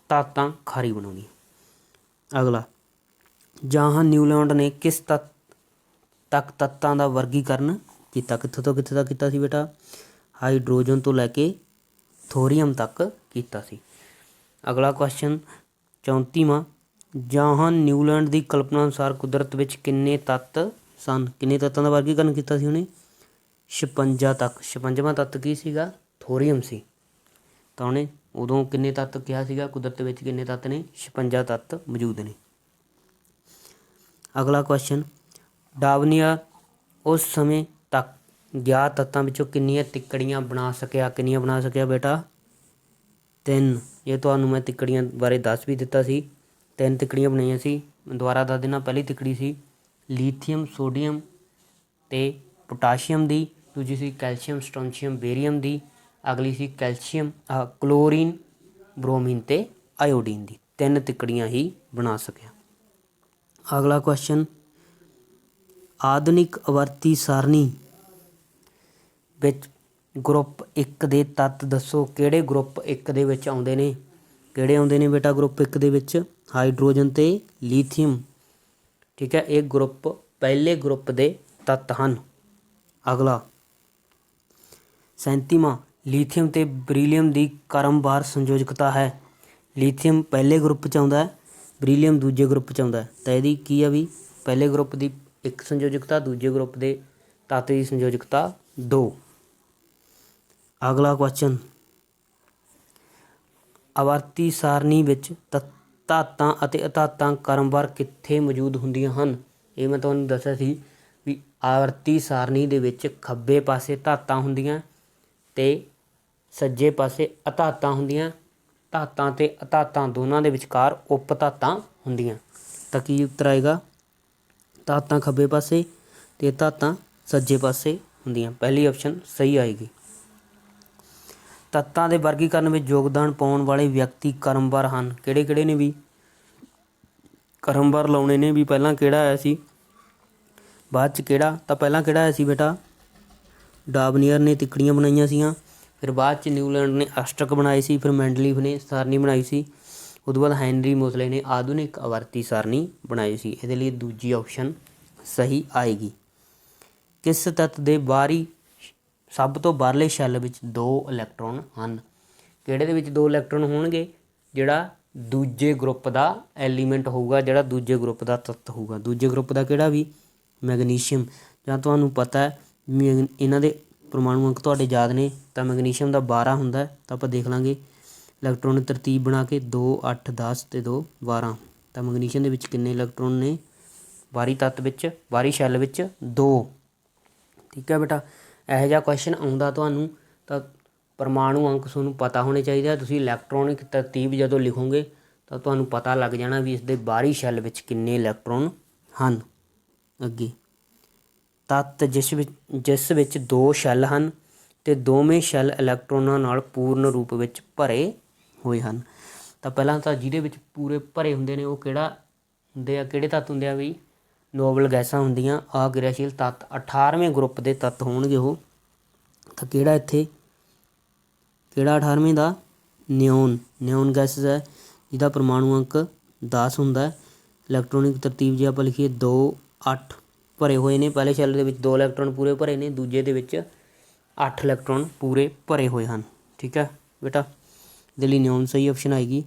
S1: ਧਾਤਾਂ ਖਾਰੀ ਬਣਾਉਂਦੀਆਂ। ਅਗਲਾ, ਜਾਹਨ ਨਿਊਲੈਂਡ ਨੇ ਕਿਸ ਤੱਕ ਤੱਤਾਂ ਦਾ ਵਰਗੀਕਰਨ ਕੀਤਾ? ਕਿੱਥੋਂ ਤੋਂ ਕਿੱਥੇ ਤੱਕ ਕੀਤਾ ਸੀ ਬੇਟਾ? ਹਾਈਡਰੋਜਨ ਤੋਂ ਲੈ ਕੇ ਥੋਰੀਅਮ ਤੱਕ ਕੀਤਾ ਸੀ। ਅਗਲਾ ਕੁਐਸਚਨ 34ਵਾਂ, ਜਾਹਨ ਨਿਊਲੈਂਡ ਦੀ ਕਲਪਨਾ ਅਨੁਸਾਰ ਕੁਦਰਤ ਵਿੱਚ ਕਿੰਨੇ ਤੱਤ ਸਨ? ਕਿੰਨੇ ਤੱਤਾਂ ਦਾ ਵਰਗੀਕਰਨ ਕੀਤਾ ਸੀ ਉਹਨੇ? 56 ਤੱਕ। 56ਵਾਂ ਤੱਤ ਕੀ ਸੀਗਾ? ਥੋਰੀਅਮ ਸੀ। ਤਾਂ ਉਹਨੇ ਉਦੋਂ ਕਿੰਨੇ ਤੱਤ ਕਿਹਾ ਸੀਗਾ? ਕੁਦਰਤ ਵਿੱਚ ਕਿੰਨੇ ਤੱਤ ਨੇ? 56 ਤੱਤ ਮੌਜੂਦ ਨੇ। ਅਗਲਾ ਕੁਐਸਚਨ, ਡਾਵਨੀਅਰ ਉਸ ਸਮੇਂ ਤੱਕ ਗਿਆਤ ਤੱਤਾਂ ਵਿੱਚੋਂ ਕਿੰਨੀਆਂ ਤਿੱਕੜੀਆਂ ਬਣਾ ਸਕਿਆ? ਕਿੰਨੀਆਂ ਬਣਾ ਸਕਿਆ ਬੇਟਾ? 3। ਇਹ ਤੁਹਾਨੂੰ ਮੈਂ ਤਿੱਕੜੀਆਂ ਬਾਰੇ ਦੱਸ ਵੀ ਦਿੱਤਾ ਸੀ। 3 ਤਿੱਕੜੀਆਂ ਬਣਾਈਆਂ ਸੀ। ਦੁਬਾਰਾ ਦੱਸ ਦੇਣਾ। ਪਹਿਲੀ ਤਿੱਕੜੀ ਸੀ ਲੀਥੀਅਮ ਸੋਡੀਅਮ ਅਤੇ ਪੋਟਾਸ਼ੀਅਮ ਦੀ। ਦੂਜੀ ਸੀ ਕੈਲਸ਼ੀਅਮ ਸਟੋਨਸ਼ੀਅਮ ਬੇਰੀਅਮ ਦੀ। ਅਗਲੀ ਸੀ ਕਲੋਰੀਨ ਬਰੋਮੀਨ ਅਤੇ ਆਇਓਡੀਨ ਦੀ। 3 ਤਿੱਕੜੀਆਂ ਹੀ ਬਣਾ ਸਕਿਆ। ਅਗਲਾ ਕੁਐਸਚਨ, ਆਧੁਨਿਕ ਆਵਰਤੀ ਸਾਰਣੀ ਵਿੱਚ ਗਰੁੱਪ 1 ਦੇ ਤੱਤ ਦੱਸੋ। ਕਿਹੜੇ ਗਰੁੱਪ 1 ਦੇ ਵਿੱਚ ਆਉਂਦੇ ਨੇ? ਕਿਹੜੇ ਆਉਂਦੇ ਨੇ ਬੇਟਾ ਗਰੁੱਪ 1 ਦੇ ਵਿੱਚ? ਹਾਈਡਰੋਜਨ ਅਤੇ ਲੀਥੀਅਮ। ਠੀਕ ਹੈ, ਇਹ ਗਰੁੱਪ ਪਹਿਲੇ ਗਰੁੱਪ ਦੇ ਤੱਤ ਹਨ। ਅਗਲਾ 37ਵਾਂ, ਲੀਥੀਅਮ ਅਤੇ ਬਰੀਲੀਅਮ ਦੀ ਕ੍ਰਮਵਾਰ ਸੰਯੋਜਕਤਾ ਹੈ। ਲੀਥੀਅਮ ਪਹਿਲੇ ਗਰੁੱਪ 'ਚ ਆਉਂਦਾ, ਬਰੀਲੀਅਮ ਦੂਜੇ ਗਰੁੱਪ 'ਚ ਆਉਂਦਾ। ਤਾਂ ਇਹਦੀ ਕੀ ਆ ਵੀ? ਪਹਿਲੇ ਗਰੁੱਪ ਦੀ 1 ਸੰਯੋਜਕਤਾ, ਦੂਜੇ ਗਰੁੱਪ ਦੇ ਤੱਤ ਦੀ ਸੰਯੋਜਕਤਾ 2। ਅਗਲਾ ਕੁਐਸਚਨ, ਆਵਰਤੀ ਸਾਰਣੀ ਵਿੱਚ ਧਾਤਾਂ ਅਤੇ ਅਧਾਤਾਂ ਕ੍ਰਮਵਾਰ ਕਿੱਥੇ ਮੌਜੂਦ ਹੁੰਦੀਆਂ ਹਨ? ਇਹ ਮੈਂ ਤੁਹਾਨੂੰ ਦੱਸਿਆ ਸੀ ਵੀ ਆਵਰਤੀ ਸਾਰਣੀ ਦੇ ਵਿੱਚ ਖੱਬੇ ਪਾਸੇ ਧਾਤਾਂ ਹੁੰਦੀਆਂ ਅਤੇ ਸੱਜੇ ਪਾਸੇ ਅਧਾਤਾਂ ਹੁੰਦੀਆਂ। ਧਾਤਾਂ ਅਤੇ ਅਧਾਤਾਂ ਦੋਨਾਂ ਦੇ ਵਿਚਕਾਰ ਉਪ ਧਾਤਾਂ ਹੁੰਦੀਆਂ। ਤਾਂ ਕੀ ਉੱਤਰ ਆਏਗਾ? ਧਾਤਾਂ ਖੱਬੇ ਪਾਸੇ ਅਤੇ ਧਾਤਾਂ ਸੱਜੇ ਪਾਸੇ ਹੁੰਦੀਆਂ। ਪਹਿਲੀ ਆਪਸ਼ਨ ਸਹੀ ਆਏਗੀ। ਤੱਤਾਂ ਦੇ ਵਰਗੀਕਰਨ ਵਿੱਚ ਯੋਗਦਾਨ ਪਾਉਣ ਵਾਲੇ ਵਿਅਕਤੀ ਕ੍ਰਮਵਾਰ ਹਨ। ਕਿਹੜੇ ਕਿਹੜੇ ਨੇ ਵੀ? ਕ੍ਰਮਵਾਰ ਲਾਉਣੇ ਨੇ ਵੀ। ਪਹਿਲਾਂ ਕਿਹੜਾ ਆਇਆ ਸੀ, ਬਾਅਦ 'ਚ ਕਿਹੜਾ? ਤਾਂ ਪਹਿਲਾਂ ਕਿਹੜਾ ਆਇਆ ਸੀ ਬੇਟਾ? ਡਾਵਨੀਅਰ ਨੇ ਤਿੱਕੜੀਆਂ ਬਣਾਈਆਂ ਸੀਗੀਆਂ। ਫਿਰ ਬਾਅਦ 'ਚ ਨਿਊਲੈਂਡ ਨੇ ਅਸ਼ਟਕ ਬਣਾਏ ਸੀ। ਫਿਰ ਮੈਂਡਲੀਵ ਨੇ ਸਾਰਣੀ ਬਣਾਈ ਸੀ। ਉਹ ਤੋਂ ਬਾਅਦ ਹੈਨਰੀ ਮੋਸਲੇ ਨੇ ਆਧੁਨਿਕ ਆਵਰਤੀ ਸਾਰਣੀ ਬਣਾਈ ਸੀ। ਇਹਦੇ ਲਈ ਦੂਜੀ ਆਪਸ਼ਨ ਸਹੀ ਆਏਗੀ। ਕਿਸ ਤੱਤ ਦੇ ਸਭ ਤੋਂ ਬਾਹਰਲੇ ਸ਼ੈੱਲ ਵਿੱਚ 2 ਇਲੈਕਟ੍ਰੋਨ ਹਨ? ਕਿਹੜੇ ਦੇ ਵਿੱਚ 2 ਇਲੈਕਟ੍ਰੋਨ ਹੋਣਗੇ? ਜਿਹੜਾ ਦੂਜੇ ਗਰੁੱਪ ਦਾ ਐਲੀਮੈਂਟ ਹੋਊਗਾ, ਜਿਹੜਾ ਦੂਜੇ ਗਰੁੱਪ ਦਾ ਤੱਤ ਹੋਊਗਾ। ਦੂਜੇ ਗਰੁੱਪ ਦਾ ਕਿਹੜਾ ਵੀ? ਮੈਗਨੀਸ਼ੀਅਮ। ਜਾਂ ਤੁਹਾਨੂੰ ਪਤਾ ਹੈ ਇਹਨਾਂ ਦੇ ਪਰਮਾਣੂ ਅੰਕ ਤੁਹਾਡੇ ਯਾਦ ਨੇ ਤਾਂ ਮੈਗਨੀਸ਼ੀਅਮ ਦਾ 12 ਹੁੰਦਾ ਤਾਂ ਆਪਾਂ ਦੇਖ ਲਾਂਗੇ ਇਲੈਕਟ੍ਰੋਨਿਕ ਤਰਤੀਬ ਬਣਾ ਕੇ 2 8 10 ਅਤੇ 2 12 ਤਾਂ ਮੈਗਨੀਸ਼ੀਅਮ ਦੇ ਵਿੱਚ ਕਿੰਨੇ ਇਲੈਕਟ੍ਰੋਨ ਨੇ ਬਾਹਰੀ ਤੱਤ ਵਿੱਚ ਬਾਹਰੀ ਸ਼ੈੱਲ ਵਿੱਚ 2। ਠੀਕ ਹੈ ਬੇਟਾ, ਇਹੋ ਜਿਹਾ ਕੁਐਸਚਨ ਆਉਂਦਾ ਤੁਹਾਨੂੰ ਤਾਂ ਪਰਮਾਣੂ ਅੰਕ ਤੁਹਾਨੂੰ ਪਤਾ ਹੋਣੇ ਚਾਹੀਦੇ ਆ। ਤੁਸੀਂ ਇਲੈਕਟ੍ਰੋਨਿਕ ਤਰਤੀਬ ਜਦੋਂ ਲਿਖੋਗੇ ਤਾਂ ਤੁਹਾਨੂੰ ਪਤਾ ਲੱਗ ਜਾਣਾ ਵੀ ਇਸ ਦੇ ਬਾਹਰੀ ਸ਼ੈੱਲ ਵਿੱਚ ਕਿੰਨੇ ਇਲੈਕਟ੍ਰੋਨ ਹਨ। ਅੱਗੇ ਤੱਤ ਜਿਸ ਵਿੱਚ 2 ਸ਼ੈੱਲ ਹਨ ਅਤੇ ਦੋਵੇਂ ਸ਼ੈੱਲ ਇਲੈਕਟ੍ਰੋਨਾਂ ਨਾਲ ਪੂਰਨ ਰੂਪ ਵਿੱਚ ਭਰੇ ਹੋਏ ਹਨ। ਤਾਂ ਪਹਿਲਾਂ ਤਾਂ ਜਿਹਦੇ ਵਿੱਚ ਪੂਰੇ ਭਰੇ ਹੁੰਦੇ ਨੇ ਉਹ ਕਿਹੜਾ ਹੁੰਦੇ ਆ, ਕਿਹੜੇ ਤੱਤ ਹੁੰਦੇ ਆ ਵੀ ਨੋਬਲ ਗੈਸਾਂ ਹੁੰਦੀਆਂ, ਅਕਿਰਿਆਸ਼ੀਲ ਤੱਤ 18ਵੇਂ ਗਰੁੱਪ ਦੇ ਤੱਤ ਹੋਣਗੇ ਉਹ। ਤਾਂ ਕਿਹੜਾ ਇੱਥੇ ਕਿਹੜਾ 18ਵੇਂ ਦਾ ਨਿਓਨ ਗੈਸਿਸ ਹੈ ਜਿਹਦਾ ਪਰਮਾਣੂ ਅੰਕ 10 ਹੁੰਦਾ। ਇਲੈਕਟ੍ਰੋਨਿਕ ਤਰਤੀਬ ਜੇ ਆਪਾਂ ਲਿਖੀਏ 2 8 ਭਰੇ ਹੋਏ ਨੇ, ਪਹਿਲੇ ਸ਼ੈੱਲ ਦੇ ਵਿੱਚ 2 ਇਲੈਕਟ੍ਰੋਨ ਪੂਰੇ ਭਰੇ ਨੇ, ਦੂਜੇ ਦੇ ਵਿੱਚ 8 ਇਲੈਕਟ੍ਰੋਨ ਪੂਰੇ ਭਰੇ ਹੋਏ ਹਨ। ਠੀਕ ਹੈ ਬੇਟਾ, ਇਹਦੇ ਲਈ ਨਿਓਨ ਸਹੀ ਆਪਸ਼ਨ ਆਏਗੀ।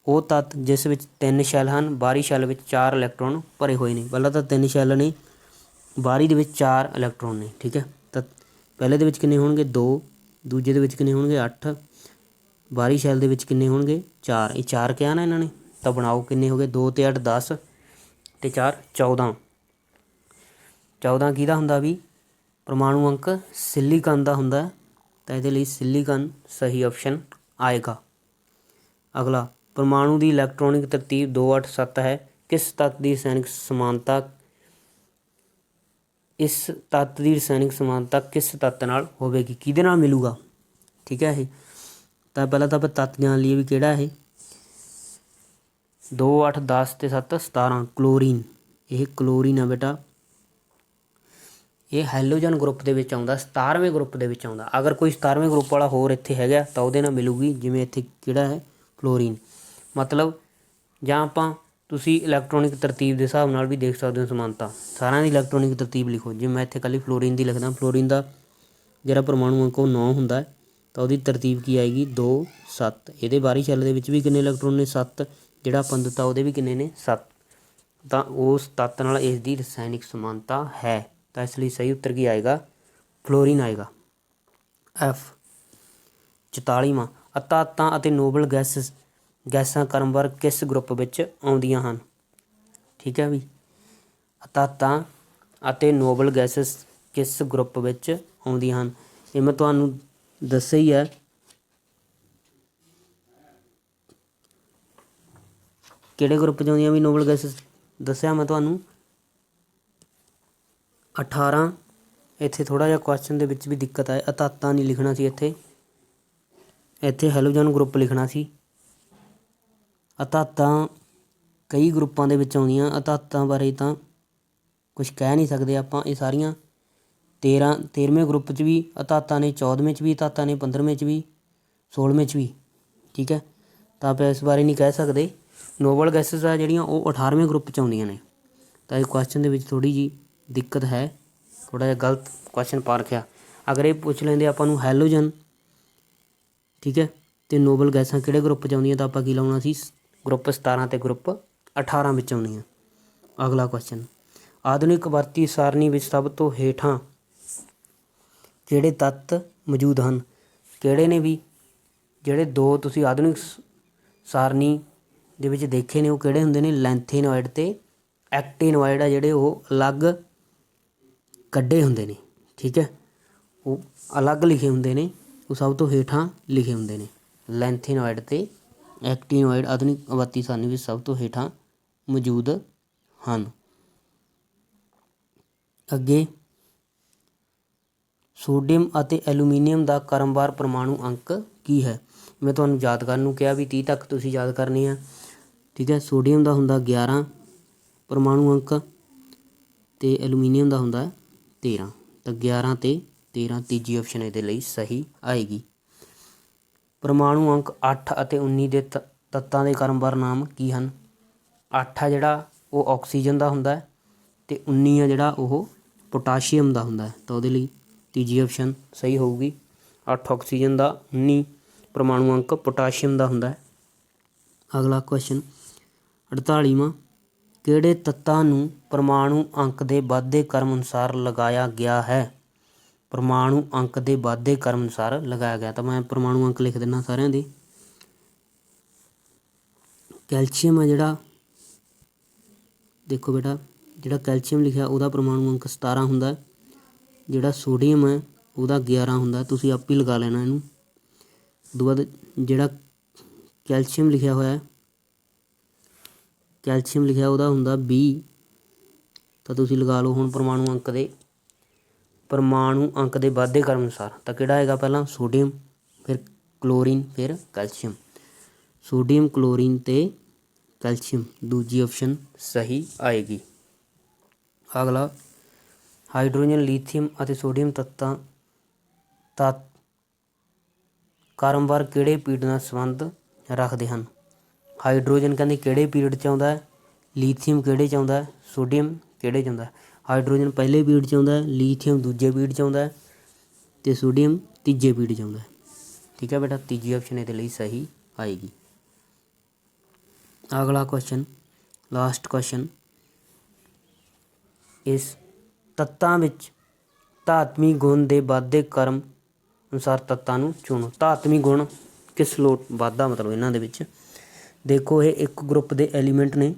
S1: ਉਹ ਤੱਤ ਜਿਸ ਵਿੱਚ 3 ਸ਼ੈੱਲ ਹਨ, ਬਾਹਰੀ ਸ਼ੈੱਲ ਵਿੱਚ 4 ਇਲੈਕਟ੍ਰੋਨ ਭਰੇ ਹੋਏ ਨੇ। ਪਹਿਲਾਂ ਤਾਂ 3 ਸ਼ੈੱਲ ਨੇ, ਬਾਹਰੀ ਦੇ ਵਿੱਚ 4 ਇਲੈਕਟ੍ਰੋਨ ਨੇ। ਠੀਕ ਹੈ, ਤਾਂ ਪਹਿਲੇ ਦੇ ਵਿੱਚ ਕਿੰਨੇ ਹੋਣਗੇ 2, ਦੂਜੇ ਦੇ ਵਿੱਚ ਕਿੰਨੇ ਹੋਣਗੇ 8, ਬਾਹਰੀ ਸ਼ੈੱਲ ਦੇ ਵਿੱਚ ਕਿੰਨੇ ਹੋਣਗੇ 4। ਇਹ 4 ਕਿਹਾ ਨਾ ਇਹਨਾਂ ਨੇ, ਤਾਂ ਬਣਾਓ ਕਿੰਨੇ ਹੋ ਗਏ 2 ਅਤੇ 8 10 ਅਤੇ 4 14। 14 ਕਿਹਦਾ ਹੁੰਦਾ ਵੀ ਪਰਮਾਣੂ ਅੰਕ ਸਿਲੀਕਨ ਦਾ ਹੁੰਦਾ, ਤਾਂ ਇਹਦੇ ਲਈ ਸਿਲੀਕਨ ਸਹੀ ਆਪਸ਼ਨ ਆਏਗਾ। ਅਗਲਾ ਪਰਮਾਣੂ ਦੀ ਇਲੈਕਟ੍ਰੋਨਿਕ ਤਰਤੀਬ 2 8 7 ਹੈ। ਕਿਸ ਤੱਤ ਦੀ ਰਸਾਇਣਕ ਸਮਾਨਤਾ ਕਿਸ ਤੱਤ ਨਾਲ ਹੋਵੇਗੀ, ਕਿਹਦੇ ਨਾਲ ਮਿਲੂਗਾ। ਠੀਕ ਹੈ, ਇਹ ਤਾਂ ਪਹਿਲਾਂ ਤਾਂ ਆਪਾਂ ਤੱਤ ਜਾਣ ਲਈਏ ਵੀ ਕਿਹੜਾ ਇਹ 2 8 10 ਅਤੇ 7 17 ਕਲੋਰੀਨ। ਇਹ ਕਲੋਰੀਨ ਆ ਬੇਟਾ, ਇਹ ਹੈਲੋਜਨ ਗਰੁੱਪ ਦੇ ਵਿੱਚ ਆਉਂਦਾ, 17ਵੇਂ ਗਰੁੱਪ ਦੇ ਵਿੱਚ ਆਉਂਦਾ। ਅਗਰ ਕੋਈ 17ਵੇਂ ਗਰੁੱਪ ਵਾਲਾ ਹੋਰ ਇੱਥੇ ਹੈਗਾ ਤਾਂ ਉਹਦੇ ਨਾਲ ਮਿਲੂਗੀ, ਜਿਵੇਂ ਇੱਥੇ ਕਿਹੜਾ ਹੈ ਕਲੋਰੀਨ। ਮਤਲਬ ਜਾਂ ਆਪਾਂ ਤੁਸੀਂ ਇਲੈਕਟ੍ਰੋਨਿਕ ਤਰਤੀਬ ਦੇ ਹਿਸਾਬ ਨਾਲ ਵੀ ਦੇਖ ਸਕਦੇ ਹੋ ਸਮਾਨਤਾ। ਸਾਰਿਆਂ ਦੀ ਇਲੈਕਟ੍ਰੋਨਿਕ ਤਰਤੀਬ ਲਿਖੋ, ਜਿਵੇਂ ਮੈਂ ਇੱਥੇ ਇਕੱਲੀ ਫਲੋਰੀਨ ਦੀ ਲਿਖਦਾ। ਫਲੋਰੀਨ ਦਾ ਜਿਹੜਾ ਪਰਮਾਣੂ ਅੰਕ ਉਹ 9 ਹੁੰਦਾ ਤਾਂ ਉਹਦੀ ਤਰਤੀਬ ਕੀ ਆਏਗੀ 2 7। ਇਹਦੇ ਬਾਹਰੀ ਸ਼ੈੱਲ ਦੇ ਵਿੱਚ ਵੀ ਕਿੰਨੇ ਇਲੈਕਟ੍ਰੋਨ ਨੇ 7, ਜਿਹੜਾ ਆਪਾਂ ਦਿੱਤਾ ਉਹਦੇ ਵੀ ਕਿੰਨੇ ਨੇ 7। ਤਾਂ ਉਸ ਤੱਤ ਨਾਲ ਇਸ ਦੀ ਰਸਾਇਣਿਕ ਸਮਾਨਤਾ ਹੈ, ਤਾਂ ਇਸ ਲਈ ਸਹੀ ਉੱਤਰ ਕੀ ਆਏਗਾ ਫਲੋਰੀਨ ਆਏਗਾ। F 44ਵਾਂ ਅਧਾਤਾਂ ਅਤੇ ਨੋਬਲ ਗੈਸਾਂ ਕ੍ਰਮਵਾਰ ਕਿਸ ਗਰੁੱਪ ਵਿੱਚ ਆਉਂਦੀਆਂ ਹਨ। ਠੀਕ ਹੈ ਵੀ, ਅਧਾਤਾਂ ਅਤੇ ਨੋਬਲ ਗੈਸਸ ਕਿਸ ਗਰੁੱਪ ਵਿੱਚ ਆਉਂਦੀਆਂ ਹਨ। ਇਹ ਮੈਂ ਤੁਹਾਨੂੰ ਦੱਸਿਆ ਹੀ ਹੈ, ਕਿਹੜੇ ਗਰੁੱਪ 'ਚ ਆਉਂਦੀਆਂ ਵੀ ਨੋਬਲ ਗੈਸਸ ਦੱਸਿਆ ਮੈਂ ਤੁਹਾਨੂੰ 18। ਇੱਥੇ ਥੋੜ੍ਹਾ ਜਿਹਾ ਕੁਐਸਚਨ ਦੇ ਵਿੱਚ ਵੀ ਦਿੱਕਤ ਆਏ, ਅਧਾਤਾਂ ਨਹੀਂ ਲਿਖਣਾ ਸੀ, ਇੱਥੇ ਹੈਲੋਜਨ ਗਰੁੱਪ ਲਿਖਣਾ ਸੀ। ਅਧਾਤਾਂ ਕਈ ਗਰੁੱਪਾਂ ਦੇ ਵਿੱਚ ਆਉਂਦੀਆਂ, ਅਧਾਤਾਂ ਬਾਰੇ ਤਾਂ ਕੁਛ ਕਹਿ ਨਹੀਂ ਸਕਦੇ ਆਪਾਂ। ਇਹ ਸਾਰੀਆਂ 13ਵੇਂ ਗਰੁੱਪ 'ਚ ਵੀ ਅਧਾਤਾਂ ਨੇ, 14ਵੇਂ 'ਚ ਵੀ ਅਧਾਤਾਂ ਨੇ, 15ਵੇਂ 'ਚ ਵੀ, 16ਵੇਂ 'ਚ ਵੀ। ਠੀਕ ਹੈ, ਤਾਂ ਆਪਾਂ ਇਸ ਬਾਰੇ ਨਹੀਂ ਕਹਿ ਸਕਦੇ। ਨੋਬਲ ਗੈਸਸ ਆ ਜਿਹੜੀਆਂ ਉਹ 18ਵੇਂ ਗਰੁੱਪ 'ਚ ਆਉਂਦੀਆਂ ਨੇ। ਤਾਂ ਇਹ ਕੁਐਸਚਨ ਦੇ ਵਿੱਚ ਥੋੜ੍ਹੀ ਜਿਹੀ ਦਿੱਕਤ ਹੈ, ਥੋੜ੍ਹਾ ਜਿਹਾ ਗਲਤ ਕੁਐਸਚਨ ਪਾ ਰੱਖਿਆ। ਅਗਰ ਇਹ ਪੁੱਛ ਲੈਂਦੇ ਆਪਾਂ ਨੂੰ ਹੈਲੋਜਨ, ਠੀਕ ਹੈ, ਅਤੇ ਨੋਬਲ ਗੈਸਾਂ ਕਿਹੜੇ ਗਰੁੱਪ 'ਚ ਆਉਂਦੀਆਂ ਤਾਂ ਆਪਾਂ ਕੀ ਲਾਉਣਾ ਸੀ ਗਰੁੱਪ 17 ਅਤੇ ਗਰੁੱਪ 18 ਵਿੱਚ ਆਉਂਦੀਆਂ। ਅਗਲਾ ਕੁਐਸਚਨ ਆਧੁਨਿਕ ਵਰਤੀ ਸਾਰਣੀ ਵਿੱਚ ਸਭ ਤੋਂ ਹੇਠਾਂ ਕਿਹੜੇ ਤੱਤ ਮੌਜੂਦ ਹਨ। ਕਿਹੜੇ ਨੇ ਵੀ ਜਿਹੜੇ 2 ਤੁਸੀਂ ਆਧੁਨਿਕ ਸਾਰਣੀ ਦੇ ਵਿੱਚ ਦੇਖੇ ਨੇ ਉਹ ਕਿਹੜੇ ਹੁੰਦੇ ਨੇ, ਲੈਂਥੇਨੋਇਡ ਅਤੇ ਐਕਟੀਨੋਇਡ ਆ ਜਿਹੜੇ ਉਹ ਅਲੱਗ ਕੱਢੇ ਹੁੰਦੇ ਨੇ। ਠੀਕ ਹੈ, ਉਹ ਅਲੱਗ ਲਿਖੇ ਹੁੰਦੇ ਨੇ, ਉਹ ਸਭ ਤੋਂ ਹੇਠਾਂ ਲਿਖੇ ਹੁੰਦੇ ਨੇ। ਲੈਂਥੇਨੋਇਡ ਅਤੇ ਐਕਟੀਨੋਇਡ ਆਧੁਨਿਕ ਆਵਰਤੀ ਸਾਰਣੀ ਵਿੱਚ ਸਭ ਤੋਂ ਹੇਠਾਂ ਮੌਜੂਦ ਹਨ। ਅੱਗੇ ਸੋਡੀਅਮ ਅਤੇ ਐਲੂਮੀਨੀਅਮ ਦਾ ਕ੍ਰਮਵਾਰ ਪਰਮਾਣੂ ਅੰਕ ਕੀ ਹੈ। ਮੈਂ ਤੁਹਾਨੂੰ ਯਾਦ ਕਰਨ ਨੂੰ ਕਿਹਾ ਵੀ 30 ਤੱਕ ਤੁਸੀਂ ਯਾਦ ਕਰਨੇ ਆ। ਠੀਕ ਹੈ, ਸੋਡੀਅਮ ਦਾ ਹੁੰਦਾ 11 ਪਰਮਾਣੂ ਅੰਕ ਅਤੇ ਐਲੂਮੀਨੀਅਮ ਦਾ ਹੁੰਦਾ 13। ਤਾਂ 11 ਅਤੇ 13 ਤੀਜੀ ਆਪਸ਼ਨ ਇਹਦੇ ਲਈ ਸਹੀ ਆਏਗੀ। ਪਰਮਾਣੂ ਅੰਕ 8 ਅਤੇ 19 ਦੇ ਤੱਤਾਂ ਦੇ ਕ੍ਰਮਵਾਰ ਨਾਮ ਕੀ ਹਨ। 8 ਆ ਜਿਹੜਾ ਉਹ ਆਕਸੀਜਨ ਦਾ ਹੁੰਦਾ ਅਤੇ 19 ਆ ਜਿਹੜਾ ਉਹ ਪੋਟਾਸ਼ੀਅਮ ਦਾ ਹੁੰਦਾ। ਤਾਂ ਉਹਦੇ ਲਈ ਤੀਜੀ ਆਪਸ਼ਨ ਸਹੀ ਹੋਊਗੀ। 8 ਆਕਸੀਜਨ ਦਾ, 19 ਪਰਮਾਣੂ ਅੰਕ ਪੋਟਾਸ਼ੀਅਮ ਦਾ ਹੁੰਦਾ। ਅਗਲਾ ਕੁਐਸਚਨ 48ਵਾਂ ਕਿਹੜੇ ਤੱਤਾਂ ਨੂੰ ਪਰਮਾਣੂ ਅੰਕ ਦੇ ਵੱਧਦੇ ਕ੍ਰਮ ਅਨੁਸਾਰ ਲਗਾਇਆ ਗਿਆ ਹੈ। परमाणु अंक के वाधे क्रम अनुसार लगाया गया। तो मैं परमाणु अंक लिख देना सारिਆਂ ਦੇ। कैल्शियम है जिहड़ा, देखो बेटा, जिहड़ा कैल्शियम लिखिਆ ਉਹਦਾ परमाणु अंक 17 ਹੁੰਦਾ। जिहड़ा सोडियम है ਉਹਦਾ 11 ਹੁੰਦਾ। ਤੁਸੀਂ ਆਪ ਹੀ ਲਗਾ ਲੈਣਾ ਇਹਨੂੰ। ਉਦੋਂ ਬਾਅਦ ਜਿਹੜਾ कैल्शियम लिखिਆ ਹੋਇਆ ਹੈ, कैल्शियम लिखिਆ ਉਹਦਾ ਹੁੰਦਾ 20। ਤਾਂ ਤੁਸੀਂ ਲਗਾ ਲਓ ਹੁਣ परमाणु अंक ਦੇ वाधे क्रम अनुसार। तो किहड़ा आएगा पहला सोडियम, फिर क्लोरीन, फिर कैल्शियम। सोडियम, क्लोरीन ते कैल्शियम, दूजी ऑप्शन सही आएगी। अगला हाइड्रोजन, लीथियम और सोडियम तत्तां क्रमवार किहड़े पीरियड नाल संबंध रखते हैं। हाइड्रोजन कहते किहड़े पीरियड च आउंदा है, लीथियम किहड़े च आउंदा है, सोडियम किहड़े च आउंदा है। हाइड्रोजन पहले पीरियड च आउंदा है, लीथियम दूजे पीरियड च आउंदा है ते सोडियम तीजे पीरियड च आउंदा है। ठीक है बेटा, तीजी ऑप्शन इहदे लई सही आएगी। अगला क्वेश्चन, लास्ट क्वेश्चन, इस तत्तां विच धात्वी गुण के वाधे क्रम अनुसार तत्तां नूं चुनो। धात्वी गुण किस लोट वाधा, मतलब इन्हां दे विच देखो ये एक ग्रुप के एलीमेंट ने।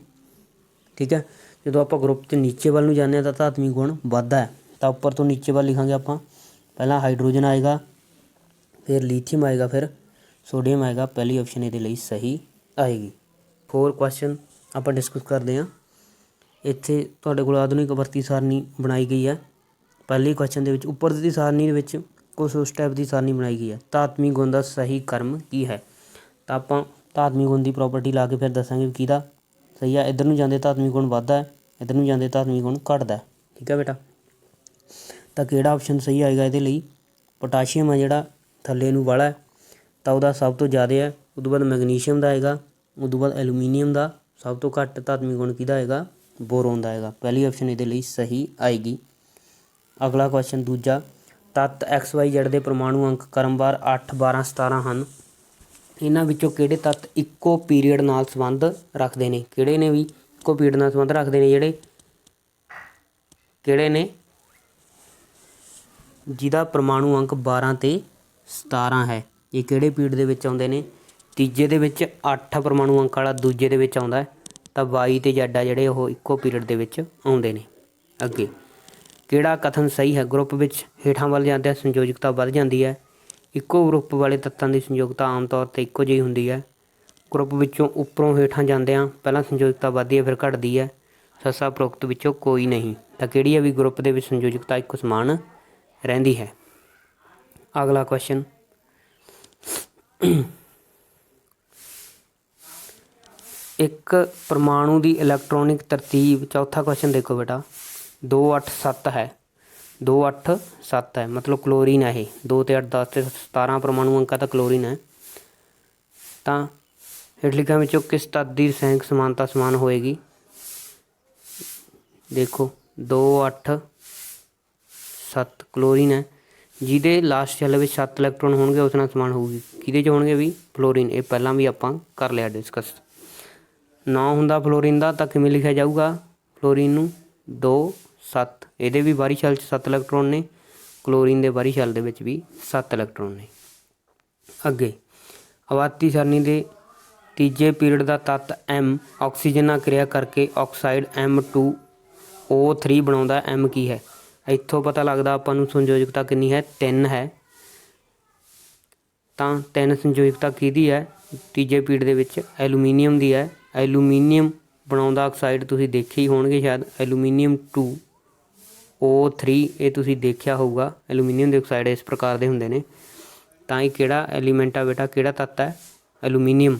S1: ठीक है, जो आप ग्रुप के नीचे वाल नूं जाने तो धात्वी गुण वाधा है। तो उपर तो नीचे वाल लिखांगे आप, पहला हाइड्रोजन आएगा, फिर लीथियम आएगा, फिर सोडियम आएगा। पहली ऑप्शन ये लिए सही आएगी। 4 क्वेश्चन आप डिस्कस करते हैं। इत्थे तुहाडे कोल आधुनिक भर्ती सारणी बनाई गई है। पहले क्वेश्चन के उपर दी सारणी दे विच कुछ उस टाइप की सारणी बनाई गई है। धात्वी गुण का सही क्रम की है। तो आप धात्वी गुण की प्रॉपर्टी ला के फिर दसांगे किहदा सही है। इधर नूं जांदे धात्वी गुण वाधा है, इधर नूं जांदे धात्वी गुण घटदा है। ठीक है बेटा, तो किहड़ा ऑप्शन सही आएगा इहदे लई। पोटाशियम है जिहड़ा थल्ले नूं वाला है, तो उहदा सब तो ज़्यादा है। उदों बाद मैगनीशियम का आएगा, उदों बाद एलूमीनीयम का सब तो घट धात्वी गुण किहदा आएगा, बोरोन का आएगा। पहली ऑप्शन इहदे लई सही आएगी। अगला क्वेश्चन दूजा, तत्त XYZ के परमाणु अंक क्रमवार 8, 12, 17 हैं। इन्हां विचों किहड़े तत्त इक्को पीरीयड नाल संबंध रखते हैं। किहड़े ने भी इक्को पीरीयड नाल संबंध रखते हैं, जिहड़े किहड़े ने जिहदा परमाणु अंक 12 ते 17 है। ये किहड़े पीरीयड दे विच आउंदे ने। तीजे दे विच 8 परमाणु अंक वाला दूजे दे विच आउंदा है, तो Y ते Z आ जिहड़े ओह इक्को पीरीयड दे विच आउंदे ने। अगे किहड़ा कथन सही है। ग्रुप विच हेठां वल जांदे संयोजकता वध जांदी है। इक्को ग्रुप वाले तत्तां दी संयोजकता आम तौर पर इक्को जिही हुंदी है। ग्रुप विचों उपरों हेठां जांदिआं पहलां संयोजकता वधदी है, फिर घटदी है। ससा उपरोक्त विचों कोई नहीं। तो किहड़ी है भी ग्रुप दे विच संयोजकता इक्को समान रहिंदी है। अगला क्वेश्चन, एक परमाणु की इलैक्ट्रॉनिक तरतीब, चौथा क्वेश्चन देखो बेटा, 2, 8, 7 है। 2, 8, 7 है, मतलब क्लोरीन है। 2 ते 8, 10 ते 17 परमाणु अंक तो क्लोरीन है। तो हेठ लिखिआं विचों किस तत्त की रसायनिक समानता समान होएगी। देखो 2, 8, 7 क्लोरीन है, जिहदे लास्ट शैल में 7 इलैक्ट्रॉन होणगे उस नाल समान होगी। किहदे च होणगे भी, फ्लोरीन। ये पहलां भी आपां कर लिया डिस्कस। 9 हुंदा फ्लोरीन का, तो किवें लिखिआ जाऊगा फ्लोरीन नूं 2, 7। ਇਹਦੇ भी बाहरी शैल 7 इलैक्ट्रॉन ने, क्लोरीन के बाहरी शैल ਦੇ ਵਿੱਚ भी 7 इलैक्ट्रॉन ने। अगे आवर्ती सरणी के तीजे पीरियड का तत्त M ऑक्सीजन नाल क्रिया करके ऑक्साइड M2O3 बनाउंदा। M की है, इत्थों पता लगदा आपां नूं संयोजकता कितनी है, 3 है। तो 3 संयोजकता किहदी है तीजे पीरियड दे विच, एलूमीनीयम की है। एलूमीनीयम बनाउंदा ऑक्साइड तुसीं देखे ही होणगे शायद, एलूमीनीयम 2O3 ये तुसीं देखिआ होऊगा। एलूमीनीयम के ऑक्साइड इस प्रकार के हुंदे ने। तां ही किहड़ा एलीमेंट आ बेटा, किहड़ा तत्त है, एलूमीनीयम।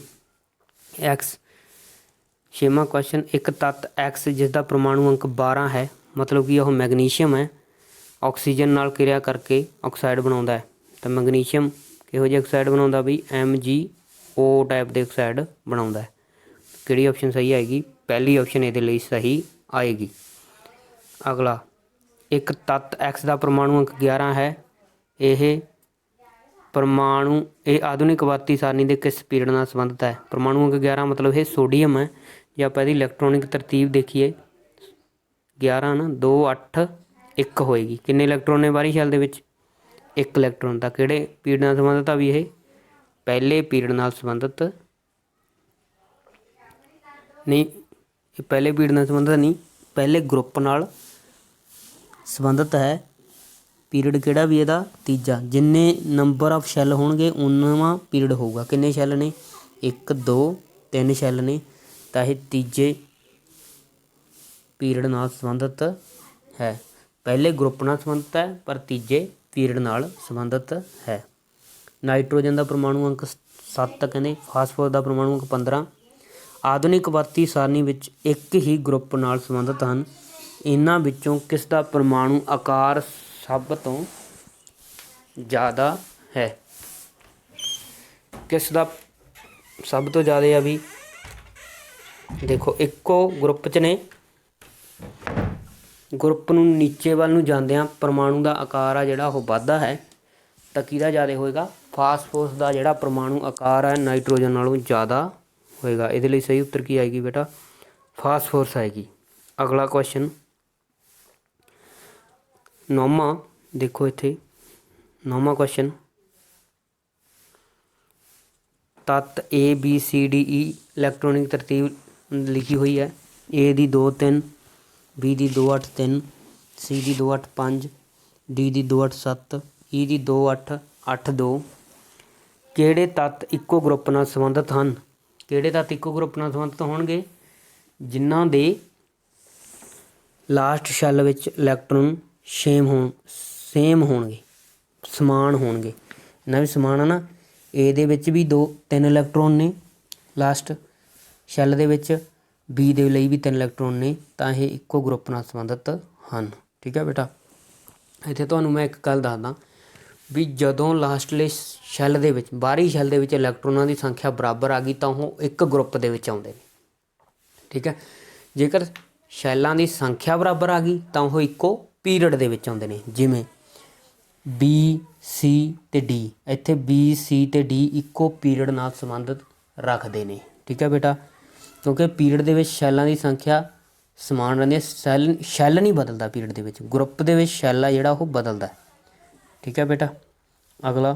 S1: X 6वां क्वेश्चन, एक तत्त X जिसका परमाणु अंक 12 है, मतलब कि वह मैगनीशियम है, ऑक्सीजन नाल क्रिया करके ऑक्साइड बनाउंदा है। तो मैगनीशियम किहो जिहा ऑक्साइड बनाउंदा भी, MgO टाइप के ऑक्साइड बनाउंदा है। किहड़ी ऑप्शन सही आएगी, पहली ऑप्शन इहदे लई सही आएगी। अगला, एक तत्त X का परमाणु अंक 11 है। यह परमाणु ये आधुनिक आवर्ती सारणी के किस पीरियड नाल संबंधित है। परमाणु अंक 11 मतलब ये सोडियम है। जे आप इसकी इलैक्ट्रॉनिक तरतीब देखिए 11 ना 2, 8, 1 होएगी। किन्ने इलैक्ट्रॉन ने बाहरी शैल दे विच, ਇੱਕ ਇਲੈਕਟ੍ਰੋਨ ਤਾਂ ਕਿਹੜੇ ਪੀਰੀਅਡ ਨਾਲ ਸੰਬੰਧਿਤ ਆ ਵੀ ਇਹ ਪਹਿਲੇ ਪੀਰੀਅਡ ਨਾਲ ਸੰਬੰਧਿਤ ਨਹੀਂ, ਇਹ ਪਹਿਲੇ ਪੀਰੀਅਡ ਨਾਲ ਸੰਬੰਧਿਤ ਨਹੀਂ, ਪਹਿਲੇ ਗਰੁੱਪ ਨਾਲ ਸੰਬੰਧਿਤ ਹੈ। ਪੀਰੀਅਡ ਕਿਹੜਾ ਵੀ ਇਹਦਾ ਤੀਜਾ। ਜਿੰਨੇ ਨੰਬਰ ਆਫ ਸ਼ੈੱਲ ਹੋਣਗੇ ਉਨਾਵਾਂ ਪੀਰੀਅਡ ਹੋਊਗਾ। ਕਿੰਨੇ ਸ਼ੈੱਲ ਨੇ 1 2 3 ਸ਼ੈੱਲ ਨੇ, ਤਾਂ ਇਹ ਤੀਜੇ ਪੀਰੀਅਡ ਨਾਲ ਸੰਬੰਧਿਤ ਹੈ। ਪਹਿਲੇ ਗਰੁੱਪ ਨਾਲ ਸੰਬੰਧਿਤ ਹੈ ਪਰ ਤੀਜੇ ਪੀਰੀਅਡ ਨਾਲ ਸੰਬੰਧਿਤ ਹੈ। ਨਾਈਟ੍ਰੋਜਨ ਦਾ ਪਰਮਾਣੂ ਅੰਕ 7 ਕਹਿੰਦੇ, ਫਾਸਫੋਰਸ ਦਾ ਪਰਮਾਣੂ ਅੰਕ 15। ਆਧੁਨਿਕ ਆਵਰਤੀ ਸਾਰਣੀ ਵਿੱਚ ਇੱਕ ਹੀ ਗਰੁੱਪ ਨਾਲ ਸੰਬੰਧਿਤ ਹਨ। ਇਹਨਾਂ ਵਿੱਚੋਂ ਕਿਸ ਦਾ ਪਰਮਾਣੂ ਆਕਾਰ ਸਭ ਤੋਂ ਜ਼ਿਆਦਾ ਹੈ? ਕਿਸ ਦਾ ਸਭ ਤੋਂ ਜ਼ਿਆਦਾ ਆ ਵੀ ਦੇਖੋ, ਇੱਕੋ ਗਰੁੱਪ 'ਚ ਨੇ, ਗਰੁੱਪ ਨੂੰ ਨੀਚੇ ਵੱਲ ਨੂੰ ਜਾਂਦਿਆਂ ਪਰਮਾਣੂ ਦਾ ਆਕਾਰ ਆ ਜਿਹੜਾ ਉਹ ਵੱਧਦਾ ਹੈ, ਤਾਂ ਕਿਹਦਾ ਜ਼ਿਆਦਾ ਹੋਏਗਾ? ਫਾਸਫੋਰਸ ਦਾ ਜਿਹੜਾ ਪਰਮਾਣੂ ਆਕਾਰ ਹੈ ਨਾਈਟ੍ਰੋਜਨ ਨਾਲੋਂ ਜ਼ਿਆਦਾ ਹੋਏਗਾ। ਇਹਦੇ ਲਈ ਸਹੀ ਉੱਤਰ ਕੀ ਆਏਗੀ ਬੇਟਾ? ਫਾਸਫੋਰਸ ਆਏਗੀ। ਅਗਲਾ ਕੁਐਸਚਨ 9ਵਾਂ ਦੇਖੋ, ਇੱਥੇ 9ਵਾਂ ਕੁਐਸਚਨ, ਤੱਤ ABCDE ਇਲੈਕਟ੍ਰੋਨਿਕ ਤਰਤੀਬ ਲਿਖੀ ਹੋਈ ਹੈ। A the 2 3, B the 2 8 3, C the 2 8 5, D the 2 8 7, E ਦੀ 2 8 8 2। ਕਿਹੜੇ ਤੱਤ ਇੱਕੋ ਗਰੁੱਪ ਨਾਲ ਸੰਬੰਧਿਤ ਹਨ? ਕਿਹੜੇ ਤੱਤ ਇੱਕੋ ਗਰੁੱਪ ਨਾਲ ਸੰਬੰਧਿਤ ਹੋਣਗੇ? ਜਿਨ੍ਹਾਂ ਦੇ ਲਾਸਟ ਸ਼ੈੱਲ ਵਿੱਚ ਇਲੈਕਟ੍ਰੋਨ ਸੇਮ ਹੋਣਗੇ, ਸਮਾਨ ਹੋਣਗੇ। ਇਹਨਾਂ ਵੀ ਸਮਾਨ ਆ ਨਾ, A ਦੇ ਵਿੱਚ ਵੀ 2 3 ਇਲੈਕਟ੍ਰੋਨ ਨੇ, ਲਾਸਟ ਸ਼ੈੱਲ ਦੇ ਵਿੱਚ B ਦੇ ਲਈ ਵੀ 3 ਇਲੈਕਟ੍ਰੋਨ ਨੇ, ਤਾਂ ਇਹ ਇੱਕੋ ਗਰੁੱਪ ਨਾਲ ਸੰਬੰਧਿਤ ਹਨ। ਠੀਕ ਹੈ ਬੇਟਾ। ਇੱਥੇ ਤੁਹਾਨੂੰ ਮੈਂ ਇੱਕ ਗੱਲ ਦੱਸਦਾ ਵੀ ਜਦੋਂ ਲਾਸਟਲੇ ਸ਼ੈੱਲ ਦੇ ਵਿੱਚ, ਬਾਹਰੀ ਸ਼ੈੱਲ ਦੇ ਵਿੱਚ ਇਲੈਕਟ੍ਰੋਨਾਂ ਦੀ ਸੰਖਿਆ ਬਰਾਬਰ ਆ ਗਈ ਤਾਂ ਉਹ ਇੱਕ ਗਰੁੱਪ ਦੇ ਵਿੱਚ ਆਉਂਦੇ ਨੇ। ਠੀਕ ਹੈ। ਜੇਕਰ ਸ਼ੈੱਲਾਂ ਦੀ ਸੰਖਿਆ ਬਰਾਬਰ ਆ ਗਈ ਤਾਂ ਉਹ ਇੱਕੋ ਪੀਰੀਅਡ ਦੇ ਵਿੱਚ ਆਉਂਦੇ ਨੇ। ਜਿਵੇਂ B C ਅਤੇ D, ਇੱਥੇ B C ਅਤੇ D ਇੱਕੋ ਪੀਰੀਅਡ ਨਾਲ ਸੰਬੰਧਿਤ ਰੱਖਦੇ ਨੇ। ਠੀਕ ਹੈ ਬੇਟਾ। ਕਿਉਂਕਿ ਪੀਰੀਅਡ ਦੇ ਵਿੱਚ ਸ਼ੈੱਲਾਂ ਦੀ ਸੰਖਿਆ ਸਮਾਨ ਰਹਿੰਦੀ ਹੈ, ਸ਼ੈੱਲ ਨਹੀਂ ਬਦਲਦਾ ਪੀਰੀਅਡ ਦੇ ਵਿੱਚ, ਗਰੁੱਪ ਦੇ ਵਿੱਚ ਸ਼ੈੱਲ ਆ ਜਿਹੜਾ ਉਹ ਬਦਲਦਾ। ਠੀਕ ਹੈ ਬੇਟਾ। ਅਗਲਾ,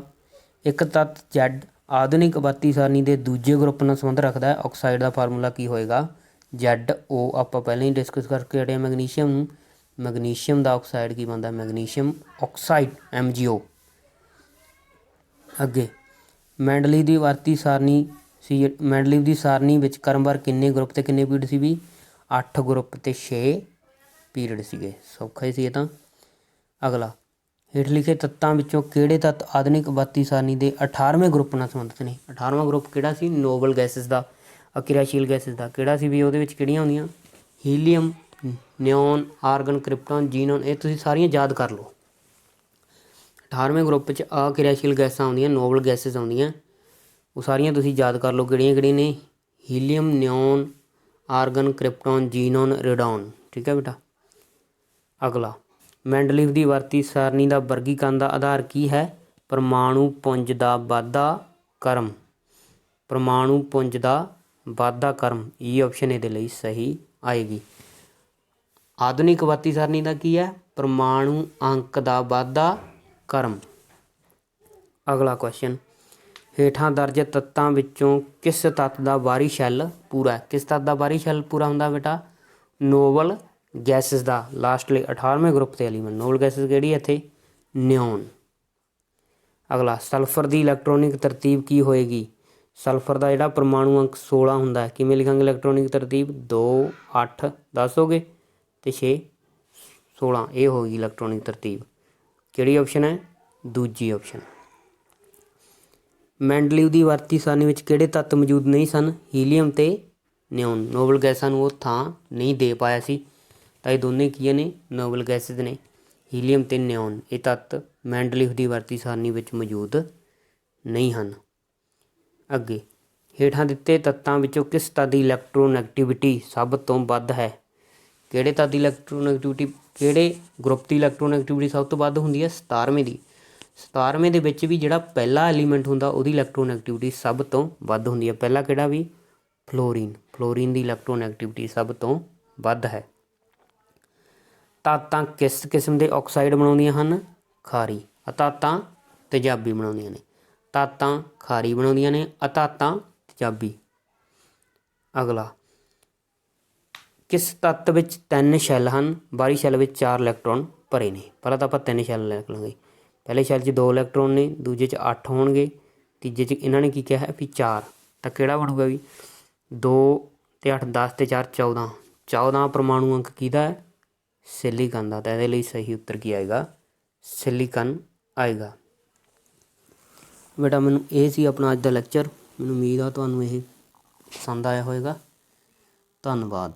S1: ਇੱਕ ਤੱਤ Z ਆਧੁਨਿਕ ਆਵਰਤੀ ਸਾਰਣੀ ਦੇ ਦੂਜੇ ਗਰੁੱਪ ਨਾਲ ਸੰਬੰਧ ਰੱਖਦਾ ਹੈ। ਆਕਸਾਈਡ ਦਾ ਫਾਰਮੂਲਾ ਕੀ ਹੋਏਗਾ? ZO ਆਪਾਂ ਪਹਿਲਾਂ ਹੀ ਡਿਸਕਸ ਕਰਕੇ ਹਟੇ। ਮੈਗਨੀਸ਼ੀਅਮ ਨੂੰ, ਮੈਗਨੀਸ਼ੀਅਮ ਦਾ ਆਕਸਾਈਡ ਕੀ ਬਣਦਾ? Magnesium oxide MgO। ਅੱਗੇ, ਮੈਂਡਲੀਵ ਦੀ ਆਵਰਤੀ ਸਾਰਣੀ ਸੀ। ਮੈਂਡਲੀਵ ਦੀ ਸਾਰਣੀ ਵਿੱਚ ਕ੍ਰਮਵਾਰ ਕਿੰਨੇ ਗਰੁੱਪ ਅਤੇ ਕਿੰਨੇ ਪੀਰੀਅਡ ਸੀ ਵੀ? 8 ਗਰੁੱਪ ਅਤੇ 6 ਪੀਰੀਅਡ ਸੀਗੇ। ਸੌਖਾ ਹੀ ਸੀ ਇਹ ਤਾਂ। ਅਗਲਾ, ਹੇਠ ਲਿਖੇ ਤੱਤਾਂ ਵਿੱਚੋਂ ਕਿਹੜੇ ਤੱਤ ਆਧੁਨਿਕ ਆਵਰਤੀ ਸਾਰਣੀ ਦੇ 18ਵੇਂ ਗਰੁੱਪ ਨਾਲ ਸੰਬੰਧਿਤ ਨੇ? 18ਵਾਂ ਗਰੁੱਪ ਕਿਹੜਾ ਸੀ? ਨੋਬਲ ਗੈਸਿਸ ਦਾ, ਅਕਿਰਿਆਸ਼ੀਲ ਗੈਸਿਸ ਦਾ। ਕਿਹੜਾ ਸੀ ਵੀ? ਉਹਦੇ ਵਿੱਚ ਕਿਹੜੀਆਂ ਹੁੰਦੀਆਂ? Helium, neon, organ, ਕ੍ਰਿਪਟੋਨ, ਜੀਨੋਨ। ਇਹ ਤੁਸੀਂ ਸਾਰੀਆਂ ਯਾਦ ਕਰ ਲਓ। 18ਵੇਂ ਗਰੁੱਪ 'ਚ ਅਕਿਰਿਆਸ਼ੀਲ ਗੈਸਾਂ ਆਉਂਦੀਆਂ, ਨੋਬਲ ਗੈਸਿਸ ਆਉਂਦੀਆਂ। ਉਹ ਸਾਰੀਆਂ ਤੁਸੀਂ ਯਾਦ ਕਰ ਲਓ ਕਿਹੜੀਆਂ ਕਿਹੜੀਆਂ ਨੇ। Helium, neon, organ, ਕ੍ਰਿਪਟੋਨ, ਜੀਨੋਨ, ਰੇਡੋਨ। ਠੀਕ ਹੈ ਬੇਟਾ। ਅਗਲਾ, ਮੈਂਡਲੀਵ ਦੀ ਆਵਰਤੀ ਸਾਰਣੀ ਦਾ ਵਰਗੀਕਰਨ ਦਾ ਆਧਾਰ ਕੀ ਹੈ? ਪਰਮਾਣੂ ਪੁੰਜ ਦਾ ਵਾਧਾ ਕਰਮ। ਪਰਮਾਣੂ ਪੁੰਜ ਦਾ ਵਾਧਾ ਕਰਮ, ਇਹ ਆਪਸ਼ਨ ਇਹਦੇ ਲਈ ਸਹੀ ਆਏਗੀ। ਆਧੁਨਿਕ ਆਵਰਤੀ ਸਾਰਣੀ ਦਾ ਕੀ ਹੈ? ਪਰਮਾਣੂ ਅੰਕ ਦਾ ਵਾਧਾ ਕਰਮ। ਅਗਲਾ ਕੁਐਸਚਨ, ਹੇਠਾਂ ਦਰਜ ਤੱਤਾਂ ਵਿੱਚੋਂ ਕਿਸ ਤੱਤ ਦਾ ਬਾਹਰੀ ਸ਼ੈੱਲ ਪੂਰਾ? ਕਿਸ ਤੱਤ ਦਾ ਬਾਹਰੀ ਸ਼ੈੱਲ ਪੂਰਾ ਹੁੰਦਾ ਬੇਟਾ? ਨੋਬਲ ਗੈਸਿਸ ਦਾ। ਲਾਸਟਲੀ 18ਵੇਂ ਗਰੁੱਪ 'ਤੇ ਐਲੀਮੈਂਟ। ਨੋਬਲ ਗੈਸਿਸ ਕਿਹੜੀ ਹੈ ਇੱਥੇ? ਨਿਓਨ। ਅਗਲਾ, ਸਲਫਰ ਦੀ ਇਲੈਕਟ੍ਰੋਨਿਕ ਤਰਤੀਬ ਕੀ ਹੋਏਗੀ? ਸਲਫਰ ਦਾ ਜਿਹੜਾ ਪਰਮਾਣੂ ਅੰਕ 16 ਹੁੰਦਾ। ਕਿਵੇਂ ਲਿਖਾਂਗੇ ਇਲੈਕਟ੍ਰੋਨਿਕ ਤਰਤੀਬ? 2 8 10 ਹੋ ਗਏ ਅਤੇ 6 16। ਇਹ ਹੋਏਗੀ ਇਲੈਕਟ੍ਰੋਨਿਕ ਤਰਤੀਬ। ਕਿਹੜੀ ਆਪਸ਼ਨ ਹੈ? ਦੂਜੀ ਆਪਸ਼ਨ। ਮੈਂਡਲੀਵ ਦੀ ਆਵਰਤੀ ਸਾਰਣੀ ਵਿੱਚ ਕਿਹੜੇ ਤੱਤ ਮੌਜੂਦ ਨਹੀਂ ਸਨ? ਹੀਲੀਅਮ ਅਤੇ ਨਿਓਨ। ਨੋਬਲ ਗੈਸਾਂ ਨੂੰ ਉਹ ਥਾਂ ਨਹੀਂ ਦੇ ਪਾਇਆ ਸੀ, ਤਾਂ ਇਹ ਦੋਨੇ ਕੀ ਨੇ? ਨੋਬਲ ਗੈਸਿਸ ਨੇ। ਹੀਲੀਅਮ ਅਤੇ ਨਿਓਨ, ਇਹ ਤੱਤ ਮੈਂਡਲੀਵ ਦੀ ਆਵਰਤੀ ਸਾਰਣੀ ਵਿੱਚ ਮੌਜੂਦ ਨਹੀਂ ਹਨ। ਅੱਗੇ, ਹੇਠਾਂ ਦਿੱਤੇ ਤੱਤਾਂ ਵਿੱਚੋਂ ਕਿਸ ਤੱਤ ਦੀ ਇਲੈਕਟ੍ਰੋਨੈਗੇਟਿਵਿਟੀ ਸਭ ਤੋਂ ਵੱਧ ਹੈ? ਕਿਹੜੇ ਤੱਤ ਦੀ ਇਲੈਕਟ੍ਰੋਨੈਗੇਟਿਵਿਟੀ, ਕਿਹੜੇ ਗਰੁੱਪ ਦੀ ਇਲੈਕਟ੍ਰੋਨੈਗੇਟਿਵਿਟੀ ਸਭ ਤੋਂ ਵੱਧ ਹੁੰਦੀ ਹੈ? 17ਵੇਂ ਦੀ। 17ਵੇਂ ਦੇ ਵਿੱਚ ਵੀ ਜਿਹੜਾ ਪਹਿਲਾ ਐਲੀਮੈਂਟ ਹੁੰਦਾ ਉਹਦੀ ਇਲੈਕਟ੍ਰੋਨੈਗੇਟਿਵਿਟੀ ਸਭ ਤੋਂ ਵੱਧ ਹੁੰਦੀ ਹੈ। ਪਹਿਲਾ ਕਿਹੜਾ ਵੀ? ਫਲੋਰੀਨ। ਫਲੋਰੀਨ ਦੀ ਇਲੈਕਟ੍ਰੋਨੈਗੇਟਿਵਿਟੀ ਸਭ ਤੋਂ ਵੱਧ ਹੈ। ਧਾਤਾਂ ਕਿਸ ਕਿਸਮ ਦੇ ਆਕਸਾਈਡ ਬਣਾਉਂਦੀਆਂ ਹਨ? ਖਾਰੀ। ਅਧਾਤਾਂ ਤੇਜ਼ਾਬੀ ਬਣਾਉਂਦੀਆਂ ਨੇ। ਧਾਤਾਂ ਖਾਰੀ ਬਣਾਉਂਦੀਆਂ ਨੇ, ਅਧਾਤਾਂ ਤੇਜ਼ਾਬੀ। ਅਗਲਾ, ਕਿਸ ਤੱਤ ਵਿੱਚ 3 ਸ਼ੈੱਲ ਹਨ? ਬਾਹਰੀ ਸ਼ੈੱਲ ਵਿੱਚ 4 ਇਲੈਕਟ੍ਰੋਨ ਭਰੇ ਨੇ। ਪਹਿਲਾਂ ਤਾਂ ਆਪਾਂ 3 ਸ਼ੈੱਲ ਲੈ ਲਾਂਗੇ। ਪਹਿਲੇ ਸ਼ੈੱਲ 'ਚ 2 ਇਲੈਕਟ੍ਰੋਨ ਨੇ, ਦੂਜੇ 'ਚ 8 ਹੋਣਗੇ, ਤੀਜੇ 'ਚ ਇਹਨਾਂ ਨੇ ਕੀ ਕਿਹਾ ਹੈ ਵੀ 4। ਤਾਂ ਕਿਹੜਾ ਬਣੂਗਾ ਵੀ 2 ਅਤੇ 8 10 ਅਤੇ 4 14। 14 ਪਰਮਾਣੂ ਅੰਕ ਕਿਹਦਾ ਹੈ? ਸਿਲੀਕਨ ਦਾ। ਤਾਂ ਇਹਦੇ ਲਈ ਸਹੀ ਉੱਤਰ ਕੀ ਆਏਗਾ? ਸਿਲੀਕਨ ਆਏਗਾ। ਬੇਟਾ ਮੈਨੂੰ ਇਹ ਸੀ ਆਪਣਾ ਅੱਜ ਦਾ ਲੈਕਚਰ। ਮੈਨੂੰ ਉਮੀਦ ਆ ਤੁਹਾਨੂੰ ਇਹ ਪਸੰਦ ਆਇਆ ਹੋਵੇਗਾ। ਧੰਨਵਾਦ।